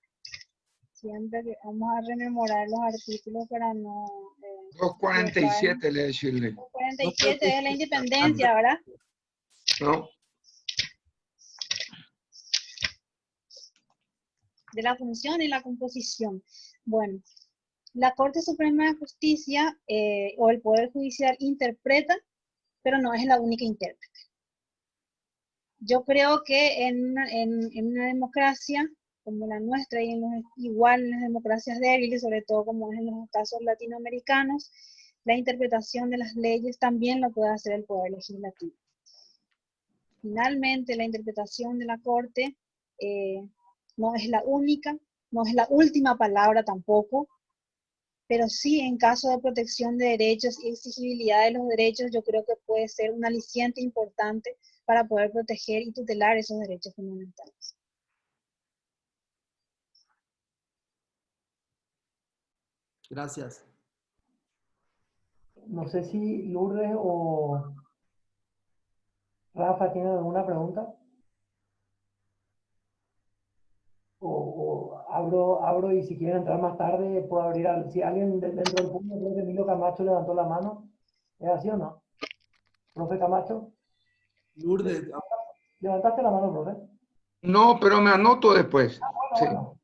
siempre que vamos a rememorar los artículos para no... 247 le decirle. 247 es la independencia, ¿verdad? No. De la función y la composición. Bueno, la Corte Suprema de Justicia o el Poder Judicial interpreta, pero no es la única intérprete. Yo creo que en una democracia como la nuestra y igual en las democracias débiles, sobre todo como es en los casos latinoamericanos, la interpretación de las leyes también lo puede hacer el Poder Legislativo. Finalmente, la interpretación de la Corte no es la única, no es la última palabra tampoco, pero sí en caso de protección de derechos y exigibilidad de los derechos, yo creo que puede ser un aliciente importante para poder proteger y tutelar esos derechos fundamentales. Gracias. No sé si Lourdes o Rafa tienen alguna pregunta. O abro y si quieren entrar más tarde, puedo abrir. Si alguien dentro del público, creo que Emilio Camacho levantó la mano. ¿Es así o no? Profe Camacho, Lourdes, levantaste la mano, profe. No, pero me anoto después. Bueno, Sí, bueno.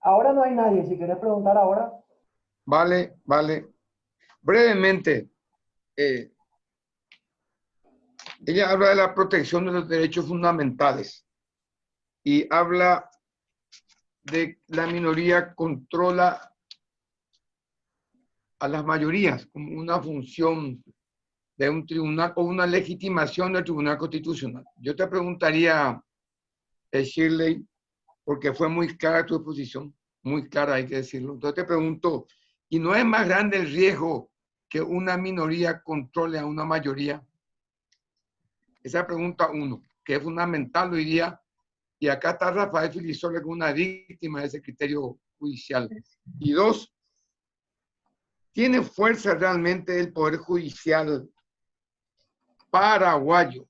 Ahora no hay nadie. Si querés preguntar ahora. vale, vale. Brevemente, eh, ella habla de la protección de los derechos fundamentales y habla de la minoría controla a las mayorías como una función de un tribunal o una legitimación del Tribunal Constitucional. Yo te preguntaría, Shirley, porque fue muy clara tu exposición, muy clara, hay que decirlo. Entonces te pregunto, ¿y no es más grande el riesgo que una minoría controle a una mayoría? Esa pregunta uno, que es fundamental hoy día, y acá está Rafael Filisola, que es una víctima de ese criterio judicial. Y dos, ¿tiene fuerza realmente el Poder Judicial paraguayo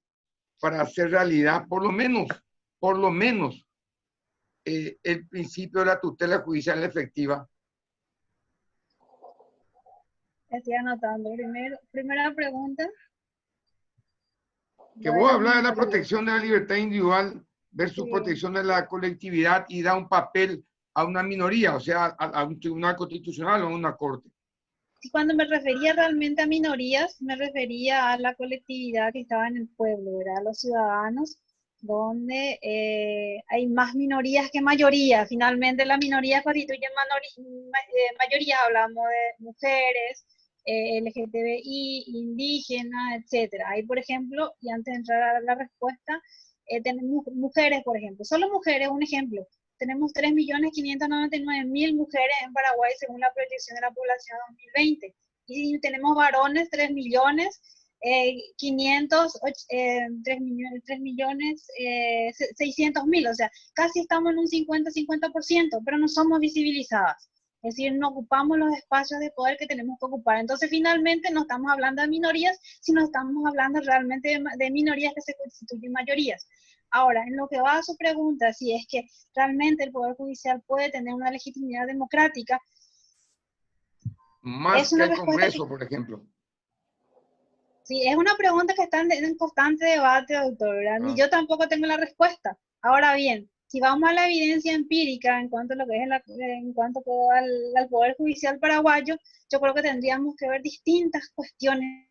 para hacer realidad, por lo menos, el principio de la tutela judicial efectiva? Estoy anotando. Primera pregunta, Que lo de vos las hablas de la minorías. protección de la libertad individual versus Sí. protección de la colectividad y da un papel a una minoría, o sea, a un tribunal constitucional o a una corte. Y cuando me refería realmente a minorías, me refería a la colectividad que estaba en el pueblo, ¿verdad? Los ciudadanos, donde hay más minorías que mayorías. Finalmente, las minorías constituyen mayorías, hablamos de mujeres, LGTBI, indígenas, etcétera. Ahí, por ejemplo, y antes de entrar a la respuesta, tenemos mujeres, por ejemplo. Solo mujeres, un ejemplo. Tenemos 3.599.000 mujeres en Paraguay según la proyección de la población 2020. Y tenemos varones 3.600.000, o sea, casi estamos en un 50-50%, pero no somos visibilizadas. Es decir, no ocupamos los espacios de poder que tenemos que ocupar. Entonces, finalmente, no estamos hablando de minorías, sino estamos hablando realmente de minorías que se constituyen mayorías. Ahora, en lo que va a su pregunta, si es que realmente el Poder Judicial puede tener una legitimidad democrática, Más es que una el respuesta Congreso, por ejemplo. sí, es una pregunta que está en constante debate, doctor, ¿verdad? Ni Ah. yo tampoco tengo la respuesta. Ahora bien, si vamos a la evidencia empírica en cuanto a lo que es en cuanto al Poder Judicial paraguayo, yo creo que tendríamos que ver distintas cuestiones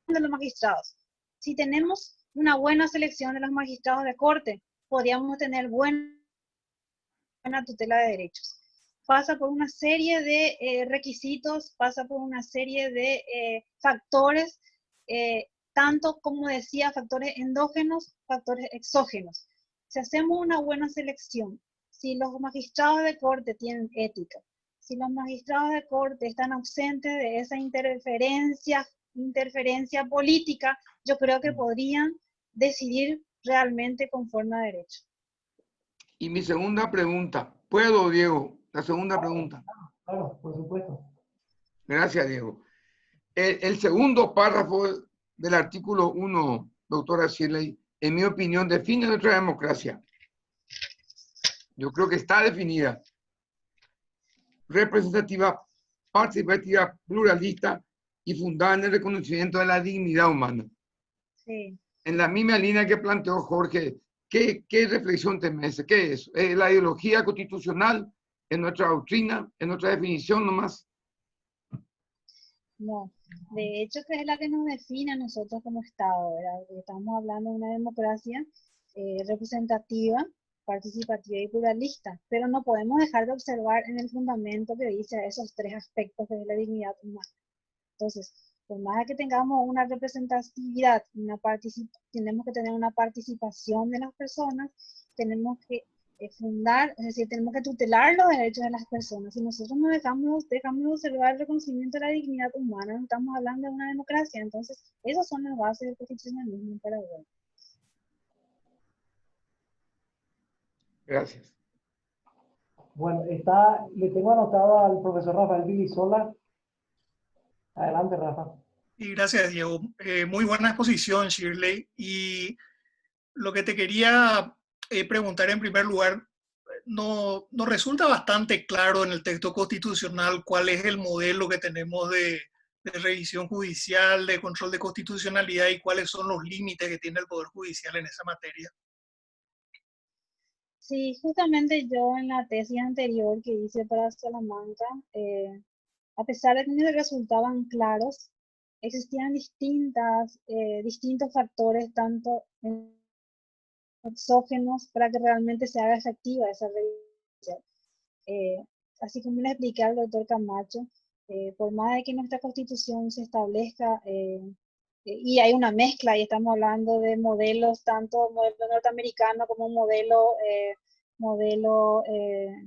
de los magistrados. Si tenemos una buena selección de los magistrados de corte, podríamos tener buena tutela de derechos. Pasa por una serie de requisitos, pasa por una serie de factores, tanto como decía, factores endógenos, factores exógenos. Si hacemos una buena selección, si los magistrados de corte tienen ética, si los magistrados de corte están ausentes de esa interferencia política, yo creo que podrían decidir realmente conforme a derecho. Y mi segunda pregunta, ¿puedo, Diego? La segunda pregunta. Claro, por supuesto. Gracias, Diego. El segundo párrafo del artículo 1, doctora Shirley, en mi opinión, define nuestra democracia. Yo creo que está definida. Representativa, participativa, pluralista y fundada en el reconocimiento de la dignidad humana. Sí. En la misma línea que planteó Jorge, ¿qué reflexión te merece? ¿Qué es? ¿La ideología constitucional en nuestra doctrina, en nuestra definición nomás? No, de hecho que es la que nos define a nosotros como Estado, ¿verdad? Estamos hablando de una democracia representativa, participativa y pluralista, pero no podemos dejar de observar en el fundamento que dice esos tres aspectos de la dignidad humana. Entonces, por más que tengamos una representatividad, tenemos que tener una participación de las personas, tenemos que fundar, es decir, tenemos que tutelar los derechos de las personas. Si nosotros no dejamos de observar el reconocimiento de la dignidad humana, no estamos hablando de una democracia. Entonces, esas son las bases del constitucionalismo en Paraguay. Gracias. Bueno, le tengo anotado al profesor Rafael Vilisola. Adelante, Rafa. Y gracias, Diego. Muy buena exposición, Shirley. Y lo que te quería preguntar en primer lugar, no resulta bastante claro en el texto constitucional cuál es el modelo que tenemos de revisión judicial, de control de constitucionalidad y cuáles son los límites que tiene el Poder Judicial en esa materia. Sí, justamente yo en la tesis anterior que hice para Salamanca, a pesar de que me resultaban claros, existían distintos factores, tanto exógenos, para que realmente se haga efectiva esa revisión. Así como le expliqué al doctor Camacho, por más de que nuestra Constitución se establezca, y hay una mezcla, y estamos hablando de modelos, tanto modelo norteamericano como modelo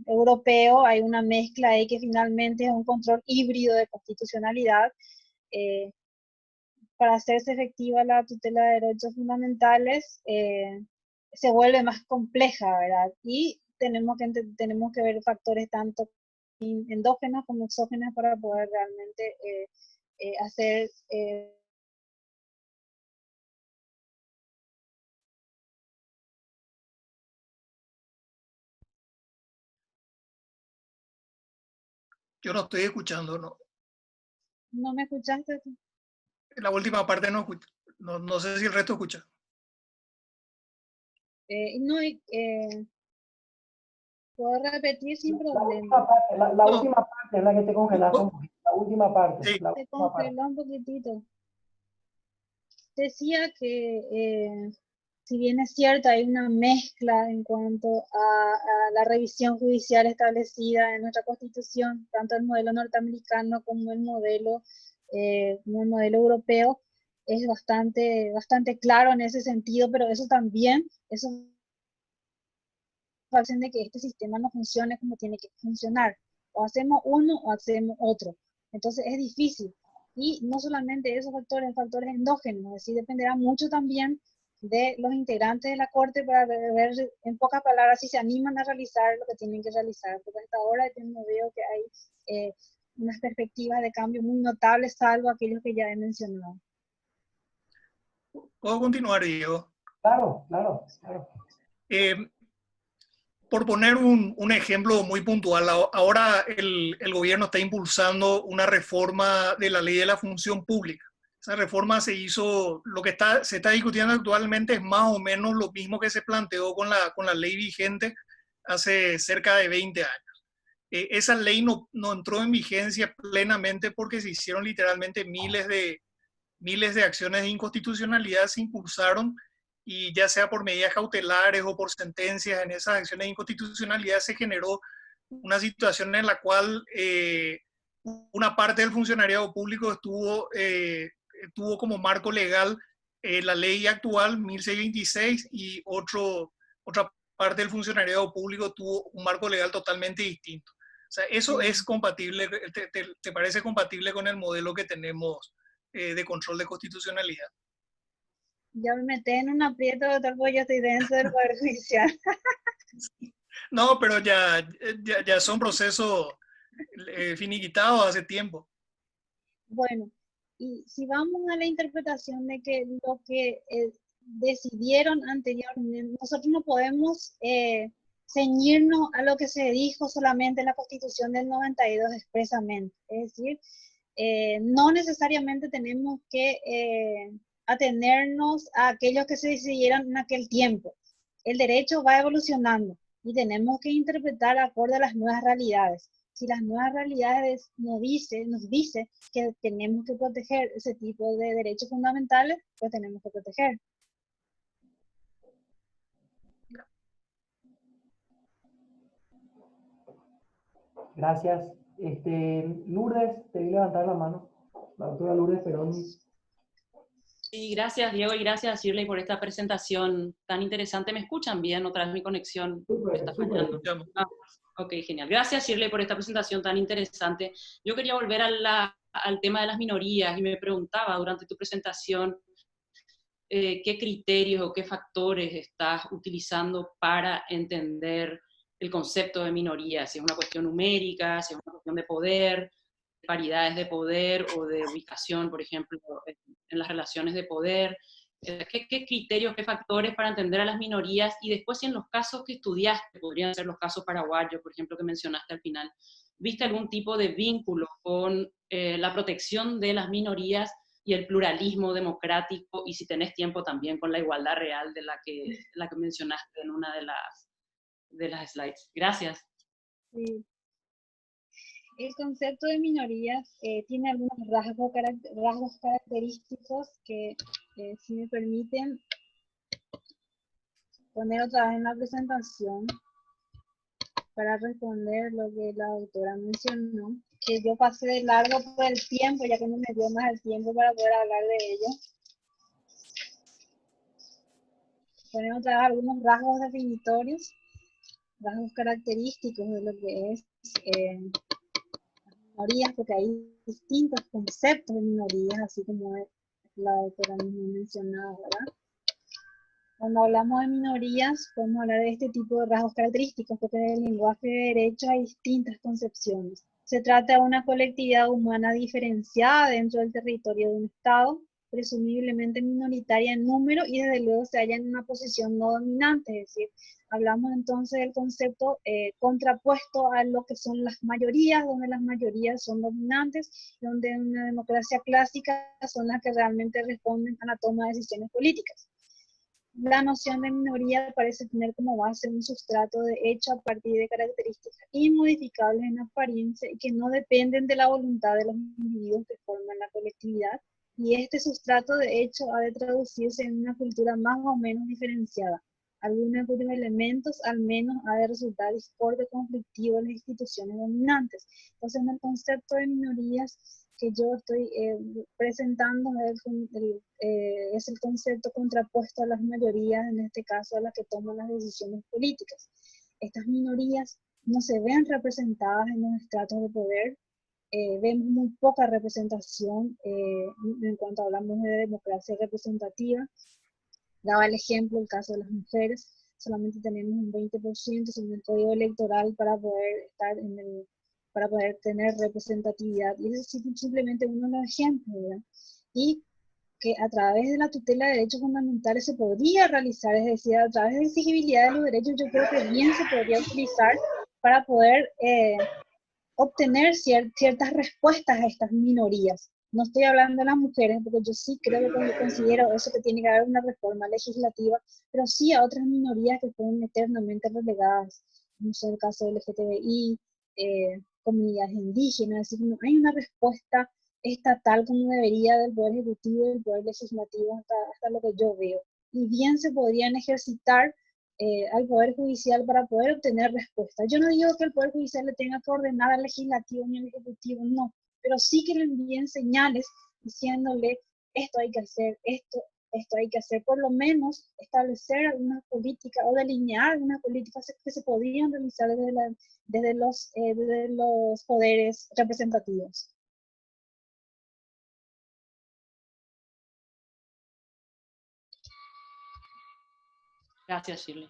europeo, hay una mezcla ahí que finalmente es un control híbrido de constitucionalidad. Para hacerse efectiva la tutela de derechos fundamentales, se vuelve más compleja, ¿verdad? Y tenemos que ver factores tanto endógenos como exógenos para poder realmente hacer... Yo no estoy escuchando, ¿no? ¿No me escuchaste? La última parte no sé si el resto escucha. No, puedo repetir sin problema. La última parte es la que te congelaste un poquito. La última parte. Sí. Se congeló un poquitito. Decía que si bien es cierto, hay una mezcla en cuanto a la revisión judicial establecida en nuestra Constitución, tanto el modelo norteamericano como el modelo europeo, es bastante claro en ese sentido, pero eso hacen de que este sistema no funcione como tiene que funcionar. O hacemos uno o hacemos otro. Entonces es difícil. Y no solamente esos factores endógenos, es decir, dependerá mucho también de los integrantes de la Corte para ver en pocas palabras si se animan a realizar lo que tienen que realizar, porque hasta ahora yo no veo que hay unas perspectivas de cambio muy notables, salvo aquellos que ya he mencionado. ¿Puedo continuar, Diego? Claro. Por poner un ejemplo muy puntual, ahora el gobierno está impulsando una reforma de la ley de la función pública. Esa reforma se hizo, lo que se está discutiendo actualmente es más o menos lo mismo que se planteó con la ley vigente hace cerca de 20 años. Esa ley no entró en vigencia plenamente porque se hicieron literalmente miles de acciones de inconstitucionalidad, se impulsaron, y ya sea por medidas cautelares o por sentencias en esas acciones de inconstitucionalidad se generó una situación en la cual una parte del funcionariado público tuvo como marco legal la ley actual 1626 y otra parte del funcionariado público tuvo un marco legal totalmente distinto. O sea, eso es compatible, ¿te parece compatible con el modelo que tenemos de control de constitucionalidad? Ya me metí en un aprieto, doctor, porque yo estoy dentro del Poder Judicial. No, pero ya son procesos finiquitados hace tiempo. Bueno, y si vamos a la interpretación de que lo que decidieron anteriormente, nosotros no podemos ceñirnos a lo que se dijo solamente en la Constitución del 92 expresamente. Es decir, no necesariamente tenemos que atenernos a aquellos que se decidieron en aquel tiempo. El derecho va evolucionando y tenemos que interpretar acorde a las nuevas realidades. Si las nuevas realidades nos dice que tenemos que proteger ese tipo de derechos fundamentales, pues tenemos que proteger. Gracias. Lourdes, te vi levantar la mano. La doctora Lourdes Perón. Sí, gracias Diego y gracias Shirley por esta presentación tan interesante. ¿Me escuchan bien? Otra vez mi conexión me está fallando. Ok, genial. Gracias Shirley por esta presentación tan interesante. Yo quería volver al tema de las minorías y me preguntaba durante tu presentación qué criterios o qué factores estás utilizando para entender el concepto de minoría, si es una cuestión numérica, si es una cuestión de poder, paridades de poder o de ubicación, por ejemplo, en las relaciones de poder. ¿Qué criterios, qué factores para entender a las minorías? Y después, si en los casos que estudiaste, podrían ser los casos paraguayos, por ejemplo, que mencionaste al final, ¿viste algún tipo de vínculo con la protección de las minorías y el pluralismo democrático? Y si tenés tiempo también con la igualdad real de la que mencionaste en una de las slides. Gracias. Sí. El concepto de minorías tiene algunos rasgos característicos que, si me permiten poner otra vez en la presentación para responder lo que la doctora mencionó, que yo pasé de largo por el tiempo, ya que no me dio más el tiempo para poder hablar de ello. Poner otra vez algunos rasgos definitorios, rasgos característicos de lo que es minorías, porque hay distintos conceptos de minorías, así como la doctora misma mencionaba, ¿verdad? Cuando hablamos de minorías, podemos hablar de este tipo de rasgos característicos, porque en el lenguaje de derecho hay distintas concepciones. Se trata de una colectividad humana diferenciada dentro del territorio de un Estado, presumiblemente minoritaria en número y desde luego se halla en una posición no dominante, es decir, hablamos entonces del concepto contrapuesto a lo que son las mayorías, donde las mayorías son dominantes, donde en una democracia clásica son las que realmente responden a la toma de decisiones políticas. La noción de minoría parece tener como base un sustrato de hecho a partir de características inmodificables en apariencia y que no dependen de la voluntad de los individuos que forman la colectividad, y este sustrato de hecho ha de traducirse en una cultura más o menos diferenciada. Algunos de los elementos al menos ha de resultar discorde conflictivo en las instituciones dominantes. Entonces, en el concepto de minorías que yo estoy presentando es el concepto contrapuesto a las mayorías, en este caso a las que toman las decisiones políticas. Estas minorías no se ven representadas en los estratos de poder, vemos muy poca representación en cuanto hablamos de democracia representativa. Daba el ejemplo, el caso de las mujeres, solamente tenemos un 20% según el código electoral para poder estar para poder tener representatividad. Y ese es simplemente uno de los ejemplos, ¿verdad? Y que a través de la tutela de derechos fundamentales se podría realizar, es decir, a través de exigibilidad de los derechos, yo creo que bien se podría utilizar para poder obtener ciertas respuestas a estas minorías. No estoy hablando de las mujeres, porque yo sí creo que considero eso, que tiene que haber una reforma legislativa, pero sí a otras minorías que fueron eternamente relegadas, no sé, el caso del LGTBI, comunidades indígenas, es decir, no hay una respuesta estatal como debería del Poder Ejecutivo y del Poder Legislativo hasta lo que yo veo. Y bien se podrían ejercitar al Poder Judicial para poder obtener respuestas. Yo no digo que el Poder Judicial le tenga que ordenar al Legislativo ni al Ejecutivo, no, pero sí que le envíen señales diciéndole esto hay que hacer, esto hay que hacer, por lo menos establecer algunas políticas o delinear algunas políticas que se podrían realizar desde los poderes representativos. Gracias, Shirley.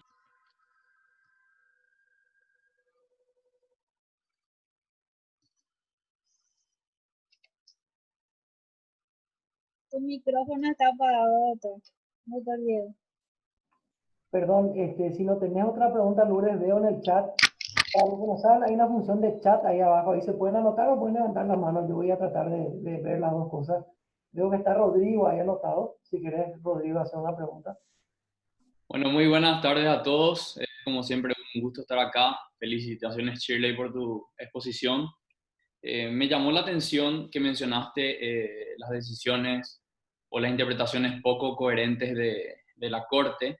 Tu micrófono está apagado, doctor Diego. Perdón, si no tenés otra pregunta, Lourdes, veo en el chat. Para los que no saben, hay una función de chat ahí abajo. Ahí se pueden anotar o pueden levantar la mano. Yo voy a tratar de ver las dos cosas. Veo que está Rodrigo ahí anotado. Si querés, Rodrigo, hacer una pregunta. Bueno, muy buenas tardes a todos. Como siempre, un gusto estar acá. Felicitaciones, Shirley, por tu exposición. Me llamó la atención que mencionaste las decisiones o las interpretaciones poco coherentes de la Corte,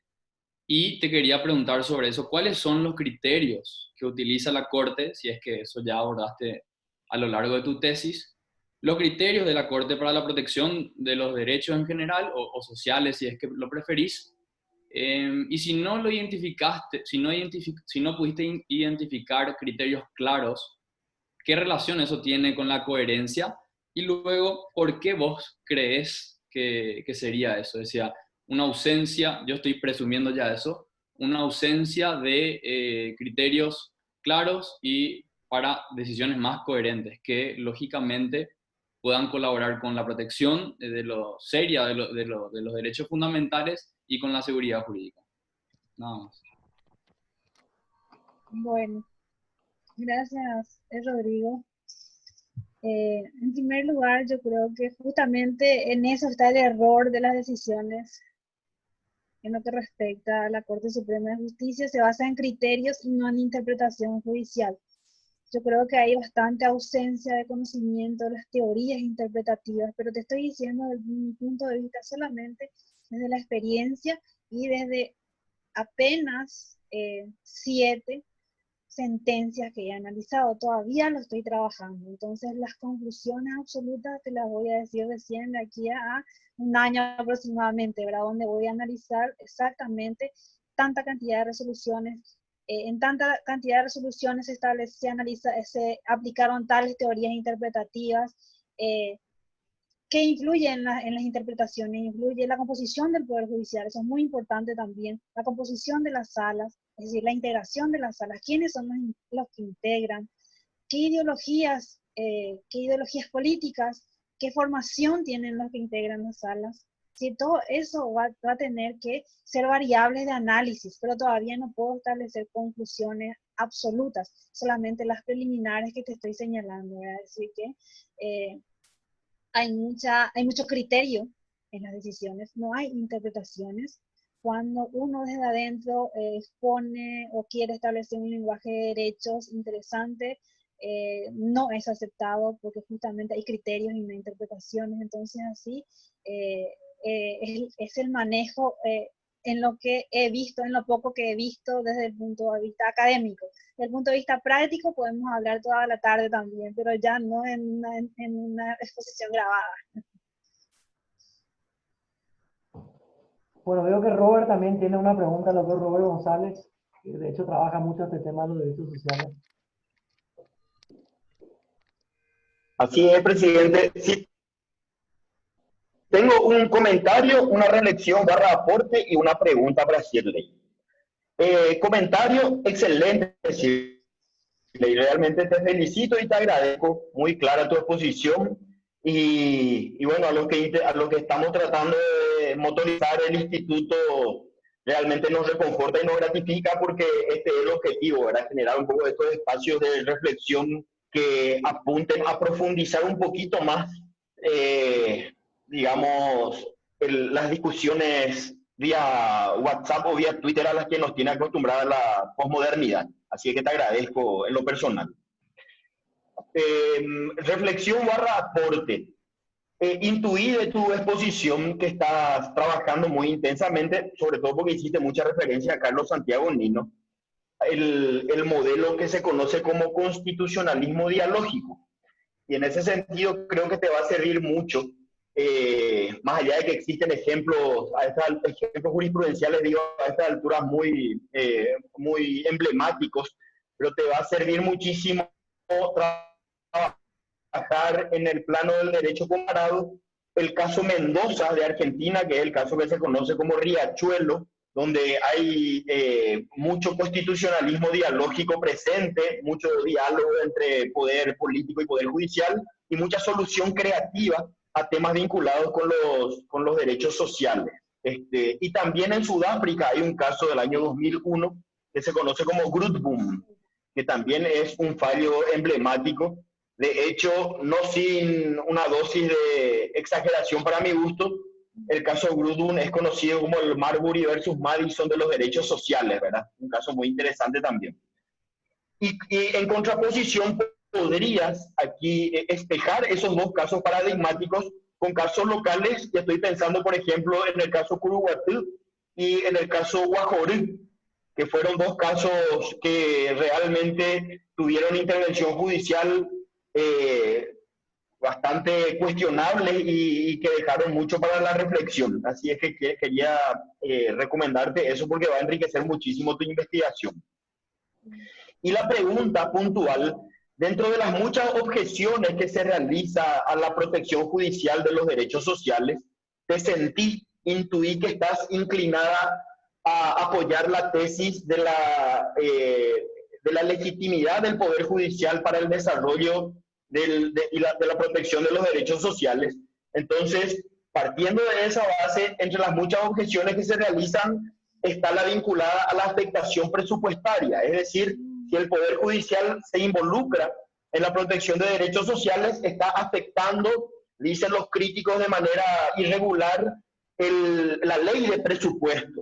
y te quería preguntar sobre eso. ¿Cuáles son los criterios que utiliza la Corte, si es que eso ya abordaste a lo largo de tu tesis, los criterios de la Corte para la protección de los derechos en general o sociales, si es que lo preferís? Y si no lo identificaste, si no pudiste identificar criterios claros, ¿qué relación eso tiene con la coherencia? Y luego, ¿por qué vos crees que sería eso? Decía, una ausencia, yo estoy presumiendo ya eso, una ausencia de criterios claros y para decisiones más coherentes que lógicamente puedan colaborar con la protección de lo seria de los derechos fundamentales y con la seguridad jurídica. Nada más. Bueno, gracias, Rodrigo. En primer lugar, yo creo que justamente en eso está el error de las decisiones en lo que respecta a la Corte Suprema de Justicia. Se basa en criterios y no en interpretación judicial. Yo creo que hay bastante ausencia de conocimiento de las teorías interpretativas, pero te estoy diciendo desde mi punto de vista solamente desde la experiencia y desde apenas 7 sentencias que he analizado. Todavía lo estoy trabajando. Entonces las conclusiones absolutas te las voy a decir recién de aquí a un año aproximadamente, ¿verdad? Donde voy a analizar exactamente tanta cantidad de resoluciones. En tanta cantidad de resoluciones se aplicaron tales teorías interpretativas que influyen en las interpretaciones, influye la composición del Poder Judicial. Eso es muy importante también, la composición de las salas, es decir, la integración de las salas, quiénes son los que integran, qué ideologías políticas, qué formación tienen los que integran las salas. Sí, todo eso va a tener que ser variables de análisis, pero todavía no puedo establecer conclusiones absolutas, solamente las preliminares que te estoy señalando. ¿Verdad? Así que hay mucho criterio en las decisiones, no hay interpretaciones. Cuando uno desde adentro expone o quiere establecer un lenguaje de derechos interesante, no es aceptado porque justamente hay criterios y no interpretaciones. Entonces así es el manejo en lo que he visto, en lo poco que he visto desde el punto de vista académico. Desde el punto de vista práctico podemos hablar toda la tarde también, pero ya no en una exposición grabada. Bueno, veo que Robert también tiene una pregunta, el doctor Robert González, que de hecho trabaja mucho este tema de los derechos sociales. Así es, presidente. Sí. Tengo un comentario, una reflexión / aporte y una pregunta para hacerle. Comentario excelente, Shirley. Realmente te felicito y te agradezco. Muy clara tu exposición. Y bueno, a lo que estamos tratando de motorizar el instituto realmente nos reconforta y nos gratifica porque este es el objetivo, ¿verdad? Generar un poco de estos espacios de reflexión que apunten a profundizar un poquito más digamos, las discusiones vía WhatsApp o vía Twitter a las que nos tiene acostumbrada la posmodernidad. Así que te agradezco en lo personal. Reflexión / aporte. Intuí de tu exposición que estás trabajando muy intensamente, sobre todo porque hiciste mucha referencia a Carlos Santiago Nino, el modelo que se conoce como constitucionalismo dialógico. Y en ese sentido creo que te va a servir mucho. Más allá de que existen ejemplos jurisprudenciales, digo, a estas alturas muy emblemáticos, pero te va a servir muchísimo trabajar en el plano del derecho comparado. El caso Mendoza de Argentina, que es el caso que se conoce como Riachuelo, donde hay mucho constitucionalismo dialógico presente, mucho diálogo entre poder político y poder judicial, y mucha solución creativa a temas vinculados con los derechos sociales. Y también en Sudáfrica hay un caso del año 2001 que se conoce como Grootboom, que también es un fallo emblemático. De hecho, no sin una dosis de exageración para mi gusto, el caso Grootboom es conocido como el Marbury versus Madison de los derechos sociales, ¿verdad? Un caso muy interesante también. Y en contraposición, podrías aquí espejar esos dos casos paradigmáticos con casos locales, y estoy pensando, por ejemplo, en el caso Curuguatú y en el caso Guajorí, que fueron dos casos que realmente tuvieron intervención judicial bastante cuestionable y que dejaron mucho para la reflexión. Así es que quería recomendarte eso porque va a enriquecer muchísimo tu investigación. Y la pregunta puntual, dentro de las muchas objeciones que se realiza a la protección judicial de los derechos sociales, te intuí que estás inclinada a apoyar la tesis de la legitimidad del Poder Judicial para el desarrollo de la protección de los derechos sociales. Entonces, partiendo de esa base, entre las muchas objeciones que se realizan está la vinculada a la afectación presupuestaria, es decir, si el Poder Judicial se involucra en la protección de derechos sociales, está afectando, dicen los críticos, de manera irregular la ley de presupuesto.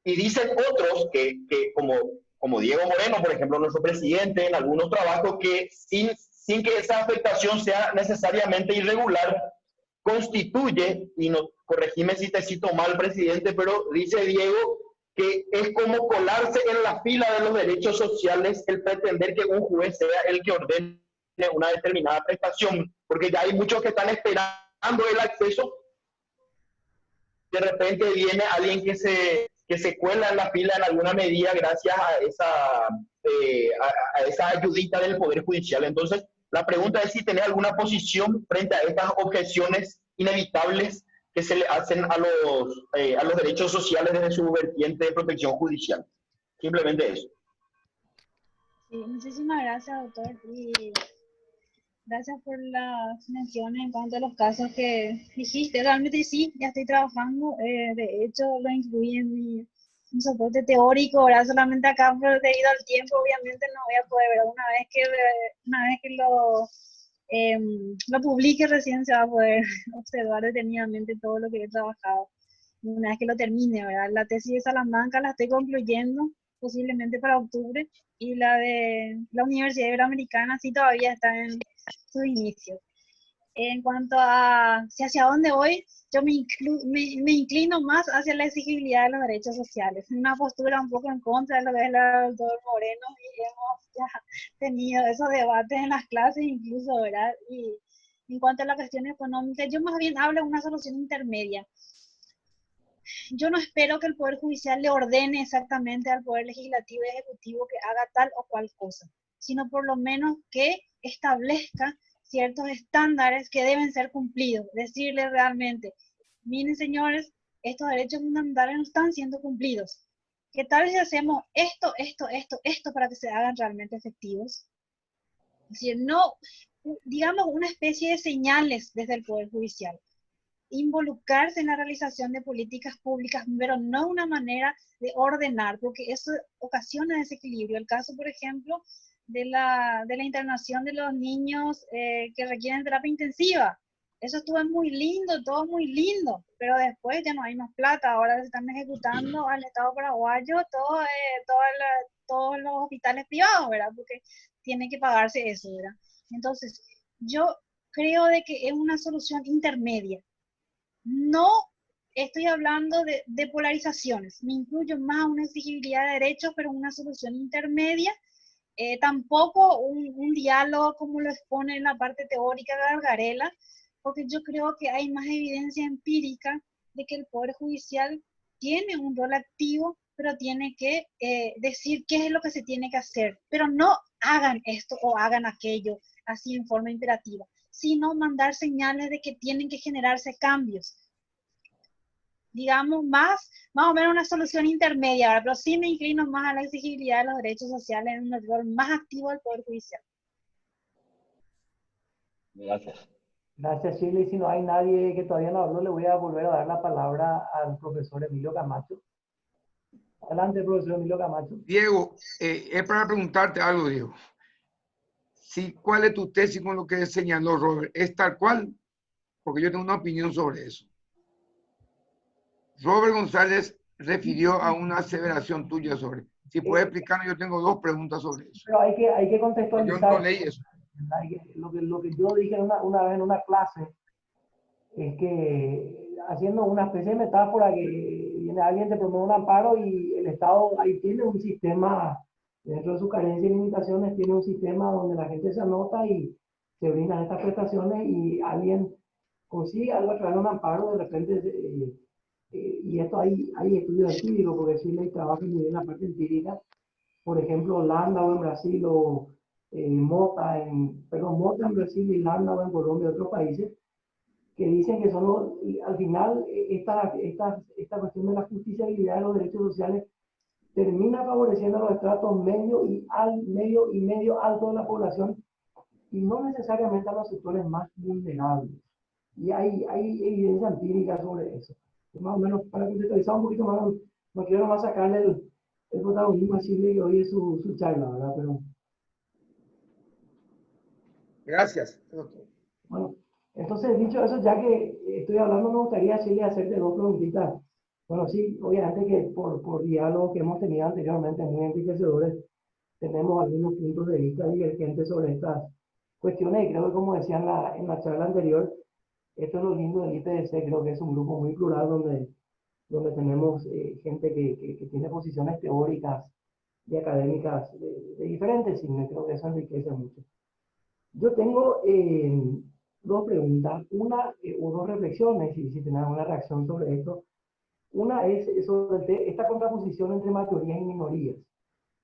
Y dicen otros que como Diego Moreno, por ejemplo, nuestro presidente, en algunos trabajos, que sin que esa afectación sea necesariamente irregular, constituye, y no, corregime si te cito mal, presidente, pero dice Diego que es como colarse en la fila de los derechos sociales el pretender que un juez sea el que ordene una determinada prestación, porque ya hay muchos que están esperando el acceso. De repente viene alguien que se cuela en la fila en alguna medida gracias a esa ayudita del Poder Judicial. Entonces, la pregunta es si tenés alguna posición frente a estas objeciones inevitables que se le hacen a los derechos sociales desde su vertiente de protección judicial. Simplemente eso. Sí, muchísimas gracias, doctor. Y gracias por las menciones en cuanto a los casos que dijiste. Realmente sí, ya estoy trabajando. De hecho, lo incluí en mi soporte teórico. Ahora solamente acá, pero debido al tiempo, obviamente no voy a poder ver. Una vez que lo publique, recién se va a poder observar detenidamente todo lo que he trabajado. Una vez que lo termine, ¿verdad? La tesis de Salamanca la estoy concluyendo, posiblemente para octubre, y la de la Universidad Iberoamericana sí todavía está en sus inicios. En cuanto a hacia dónde voy, yo me inclino más hacia la exigibilidad de los derechos sociales, una postura un poco en contra de lo que es el doctor Moreno, y hemos ya tenido esos debates en las clases incluso, ¿verdad? Y en cuanto a la cuestión económica, yo más bien hablo de una solución intermedia. Yo no espero que el Poder Judicial le ordene exactamente al Poder Legislativo y Ejecutivo que haga tal o cual cosa, sino por lo menos que establezca ciertos estándares que deben ser cumplidos. Decirle realmente, miren señores, estos derechos fundamentales no están siendo cumplidos. ¿Qué tal si hacemos esto para que se hagan realmente efectivos? Es decir, no, digamos, una especie de señales desde el Poder Judicial. Involucrarse en la realización de políticas públicas, pero no una manera de ordenar, porque eso ocasiona desequilibrio. El caso, por ejemplo, de la internación de los niños que requieren terapia intensiva. Eso estuvo muy lindo, todo muy lindo, pero después ya no hay más plata. Ahora se están ejecutando al Estado paraguayo todos los hospitales privados, ¿verdad? Porque tiene que pagarse eso, ¿verdad? Entonces, yo creo de que es una solución intermedia. No estoy hablando de polarizaciones, me incluyo más a una exigibilidad de derechos, pero una solución intermedia. Tampoco un diálogo como lo expone en la parte teórica de Gargarella, porque yo creo que hay más evidencia empírica de que el Poder Judicial tiene un rol activo, pero tiene que decir qué es lo que se tiene que hacer, pero no hagan esto o hagan aquello así en forma imperativa, sino mandar señales de que tienen que generarse cambios. Digamos, más o menos una solución intermedia, ¿verdad? Pero sí me inclino más a la exigibilidad de los derechos sociales en un rol más activo del Poder Judicial. Gracias. Gracias, Shirley. Si no hay nadie que todavía no habló, le voy a volver a dar la palabra al profesor Emilio Camacho. Adelante, profesor Emilio Camacho. Diego, es para preguntarte algo, Diego. Sí, ¿cuál es tu tesis con lo que señaló Robert? ¿Es tal cual? Porque yo tengo una opinión sobre eso. Robert González refirió a una aseveración tuya sobre. Si puedes explicarme, yo tengo dos preguntas sobre eso. Pero hay que contextualizar. Yo no leí eso. Lo que yo dije una vez en una clase es que, haciendo una especie de metáfora, que viene alguien, te promueve un amparo y el Estado ahí tiene un sistema, dentro de sus carencias y limitaciones, tiene un sistema donde la gente se anota y se brindan estas prestaciones, y alguien consigue algo a través de un amparo, de repente, y esto hay estudios empíricos, porque Chile trabaja muy bien la parte empírica. Por ejemplo, Holanda o en Brasil, o Mota en Brasil y Landa o en Colombia y otros países, que dicen que son al final esta cuestión de la justiciabilidad de los derechos sociales termina favoreciendo los estratos medio y medio alto de la población y no necesariamente a los sectores más vulnerables. Y hay evidencia empírica sobre eso. Más o menos, para contextualizar un poquito más, no quiero más sacarle el protagonismo a Chile que hoy es su charla, ¿verdad? Pero, gracias, doctor. Bueno, entonces, dicho eso, ya que estoy hablando, me gustaría, Chile, hacerte dos preguntitas. Bueno, sí, obviamente que por diálogo que hemos tenido anteriormente, muy enriquecedores, tenemos algunos puntos de vista divergentes sobre estas cuestiones, y creo que, como decía en la charla anterior, esto es lo lindo del IPDC, creo que es un grupo muy plural donde tenemos gente que tiene posiciones teóricas y académicas de diferentes signos, creo que eso enriquece mucho. Yo tengo dos preguntas, una o dos reflexiones, y si tienen alguna reacción sobre esto. Una es sobre esta contraposición entre mayorías y minorías.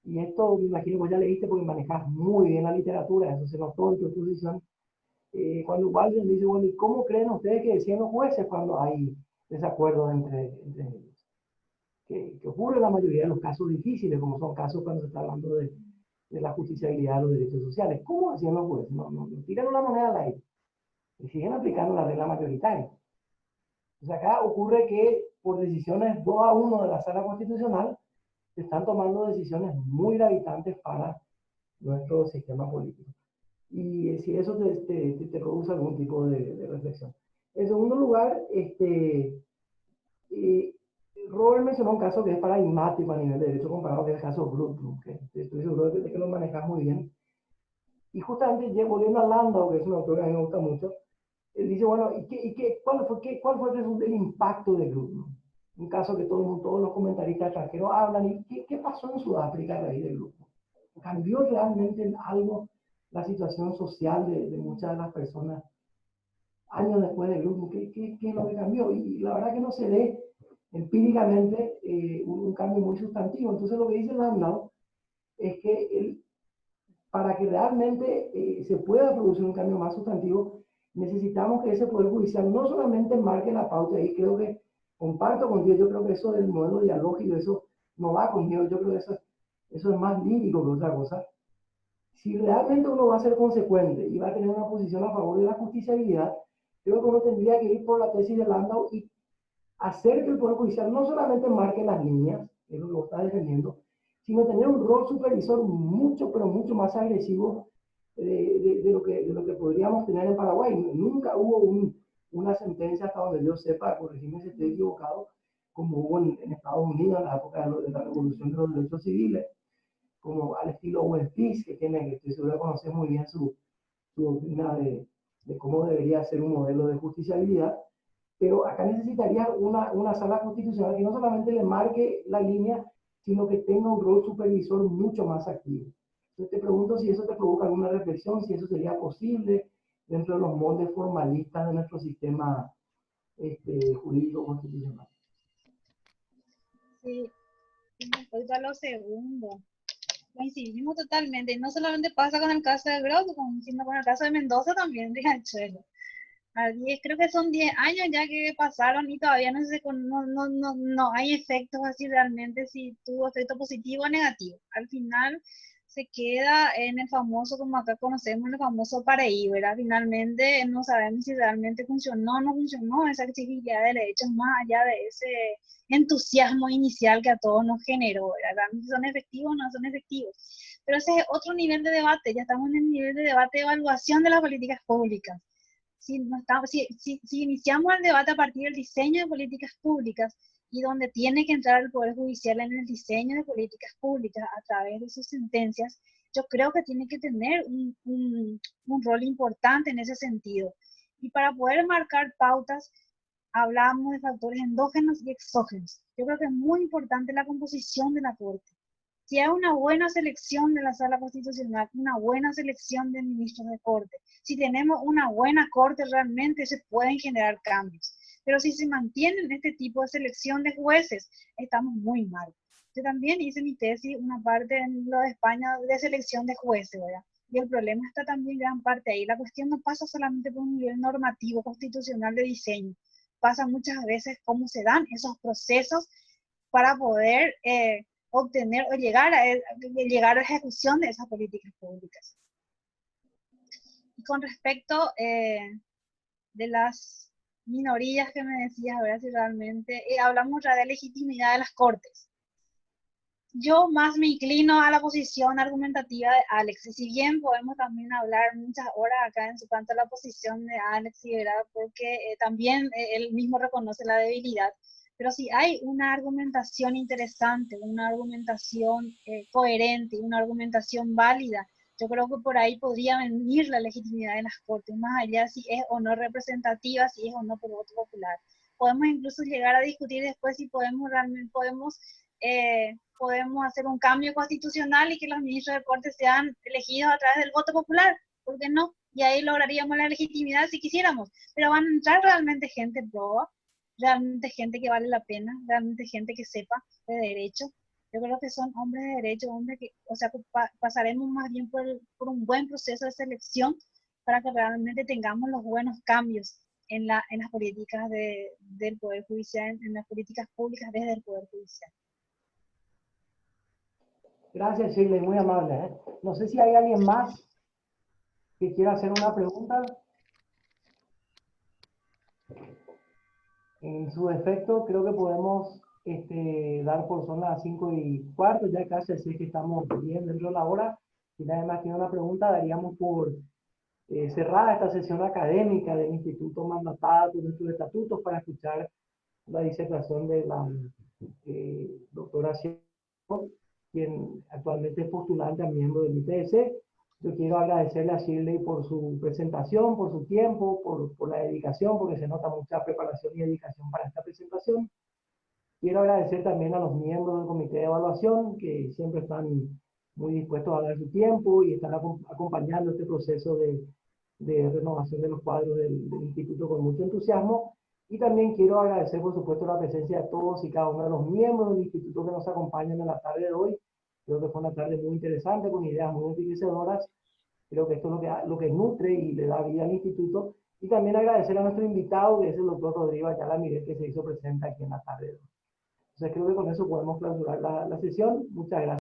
Y esto, me imagino que ya leíste porque manejas muy bien la literatura, eso se notó en tu exposición. Cuando Walden dice, bueno, ¿y cómo creen ustedes que decían los jueces cuando hay desacuerdos entre ellos? Que ocurre en la mayoría de los casos difíciles, como son casos cuando se está hablando de la justiciabilidad de los derechos sociales. ¿Cómo decían los jueces? No tiran una moneda al aire y siguen aplicando la regla mayoritaria. Entonces acá ocurre que por decisiones 2-1 de la Sala Constitucional se están tomando decisiones muy gravitantes para nuestro sistema político. Y si eso te produce algún tipo de reflexión. En segundo lugar, Robert mencionó un caso que es paradigmático a nivel de derecho comparado, que es el caso Grundtvig, que estoy seguro de que lo manejas muy bien. Y justamente, volviendo a Landau, que es un autor que a mí me gusta mucho, él dice, bueno, ¿cuál fue el impacto de Grundtvig? Un caso que todos los comentaristas extranjeros hablan. ¿Y qué pasó en Sudáfrica a raíz del Grundtvig? ¿Cambió realmente en algo la situación social de muchas de las personas años después del Grundtvig? ¿Qué es lo que cambió? Y la verdad que no se ve empíricamente un cambio muy sustantivo. Entonces lo que dice Landau es que para que realmente se pueda producir un cambio más sustantivo, necesitamos que ese Poder Judicial no solamente marque la pauta, y creo que comparto contigo, yo creo que eso del modelo dialógico, eso no va conmigo, yo creo que eso es más lírico que otra cosa. Si realmente uno va a ser consecuente y va a tener una posición a favor de la justiciabilidad, creo que uno tendría que ir por la tesis de Landau y hacer que el Poder Judicial no solamente marque las líneas, que es lo que vos estás defendiendo, sino tener un rol supervisor mucho, pero mucho más agresivo de lo que podríamos tener en Paraguay. Nunca hubo una sentencia, hasta donde yo sepa, corregirme si estoy equivocado, como hubo en Estados Unidos en la época de la revolución de los derechos civiles, como al estilo Owen Peace, que estoy seguro que conoces muy bien su doctrina de cómo debería ser un modelo de justiciabilidad. Pero acá necesitaría una sala constitucional que no solamente le marque la línea, sino que tenga un rol supervisor mucho más activo. Entonces te pregunto si eso te provoca alguna reflexión, si eso sería posible dentro de los moldes formalistas de nuestro sistema jurídico constitucional. Sí, respecto a lo segundo, coincidimos totalmente. No solamente pasa con el caso de Grundtvig, sino con el caso de Mendoza también, de Riachuelo. Creo que son 10 años ya que pasaron y todavía no hay efectos así realmente, si tuvo efecto positivo o negativo. Al final se queda en el famoso, como acá conocemos, el famoso paraíso, ¿verdad? Finalmente no sabemos si realmente funcionó o no funcionó esa exigibilidad de derechos, más allá de ese entusiasmo inicial que a todos nos generó, ¿verdad? ¿Realmente son efectivos o no son efectivos? Pero ese es otro nivel de debate, ya estamos en el nivel de debate de evaluación de las políticas públicas. Si iniciamos el debate a partir del diseño de políticas públicas y donde tiene que entrar el Poder Judicial en el diseño de políticas públicas a través de sus sentencias, yo creo que tiene que tener un rol importante en ese sentido. Y para poder marcar pautas, hablamos de factores endógenos y exógenos. Yo creo que es muy importante la composición de la Corte. Si hay una buena selección de la Sala Constitucional, una buena selección de ministros de Corte, si tenemos una buena Corte, realmente se pueden generar cambios. Pero si se mantienen este tipo de selección de jueces, estamos muy mal. Yo también hice mi tesis, una parte en lo de España, de selección de jueces, ¿verdad? Y el problema está también gran parte ahí. La cuestión no pasa solamente por un nivel normativo, constitucional de diseño. Pasa muchas veces cómo se dan esos procesos para poder obtener o llegar a la ejecución de esas políticas públicas. Y con respecto de las minorías que me decías, a ver si realmente hablamos ya de legitimidad de las cortes. Yo más me inclino a la posición argumentativa de Alex, y si bien podemos también hablar muchas horas acá en su cuanto a la posición de Alex, ¿verdad? Porque también él mismo reconoce la debilidad, pero si hay una argumentación interesante, una argumentación coherente, una argumentación válida, yo creo que por ahí podría venir la legitimidad de las cortes, más allá si es o no representativa, si es o no por voto popular. Podemos incluso llegar a discutir después si realmente podemos hacer un cambio constitucional y que los ministros de corte sean elegidos a través del voto popular, ¿por qué no? Y ahí lograríamos la legitimidad si quisiéramos, pero van a entrar realmente gente proba, realmente gente que vale la pena, realmente gente que sepa de derecho. Yo creo que son hombres de derecho, hombres que, o sea, pasaremos más bien por un buen proceso de selección para que realmente tengamos los buenos cambios en las políticas del Poder Judicial, en las políticas públicas desde el Poder Judicial. Gracias, Shirley, muy amable. No sé si hay alguien más que quiera hacer una pregunta. En su defecto, creo que podemos dar por son las 5:15, ya casi sé que estamos bien dentro de la hora. Si nadie más tiene una pregunta, daríamos por cerrada esta sesión académica del Instituto mandatada por nuestros estatutos para escuchar la disertación de la doctora Sierra, quien actualmente es postulante a miembro del IPS. Yo quiero agradecerle a Shirley por su presentación, por su tiempo, por la dedicación, porque se nota mucha preparación y dedicación para esta presentación. Quiero agradecer también a los miembros del comité de evaluación, que siempre están muy dispuestos a dar su tiempo y están acompañando este proceso de renovación de los cuadros del instituto con mucho entusiasmo. Y también quiero agradecer, por supuesto, la presencia de todos y cada uno de los miembros del instituto que nos acompañan en la tarde de hoy. Creo que fue una tarde muy interesante, con ideas muy enriquecedoras. Creo que esto es lo que nutre y le da vida al instituto. Y también agradecer a nuestro invitado, que es el doctor Rodrigo Ayala Miret, que se hizo presente aquí en la tarde de hoy. Entonces creo que con eso podemos clausurar la sesión. Muchas gracias.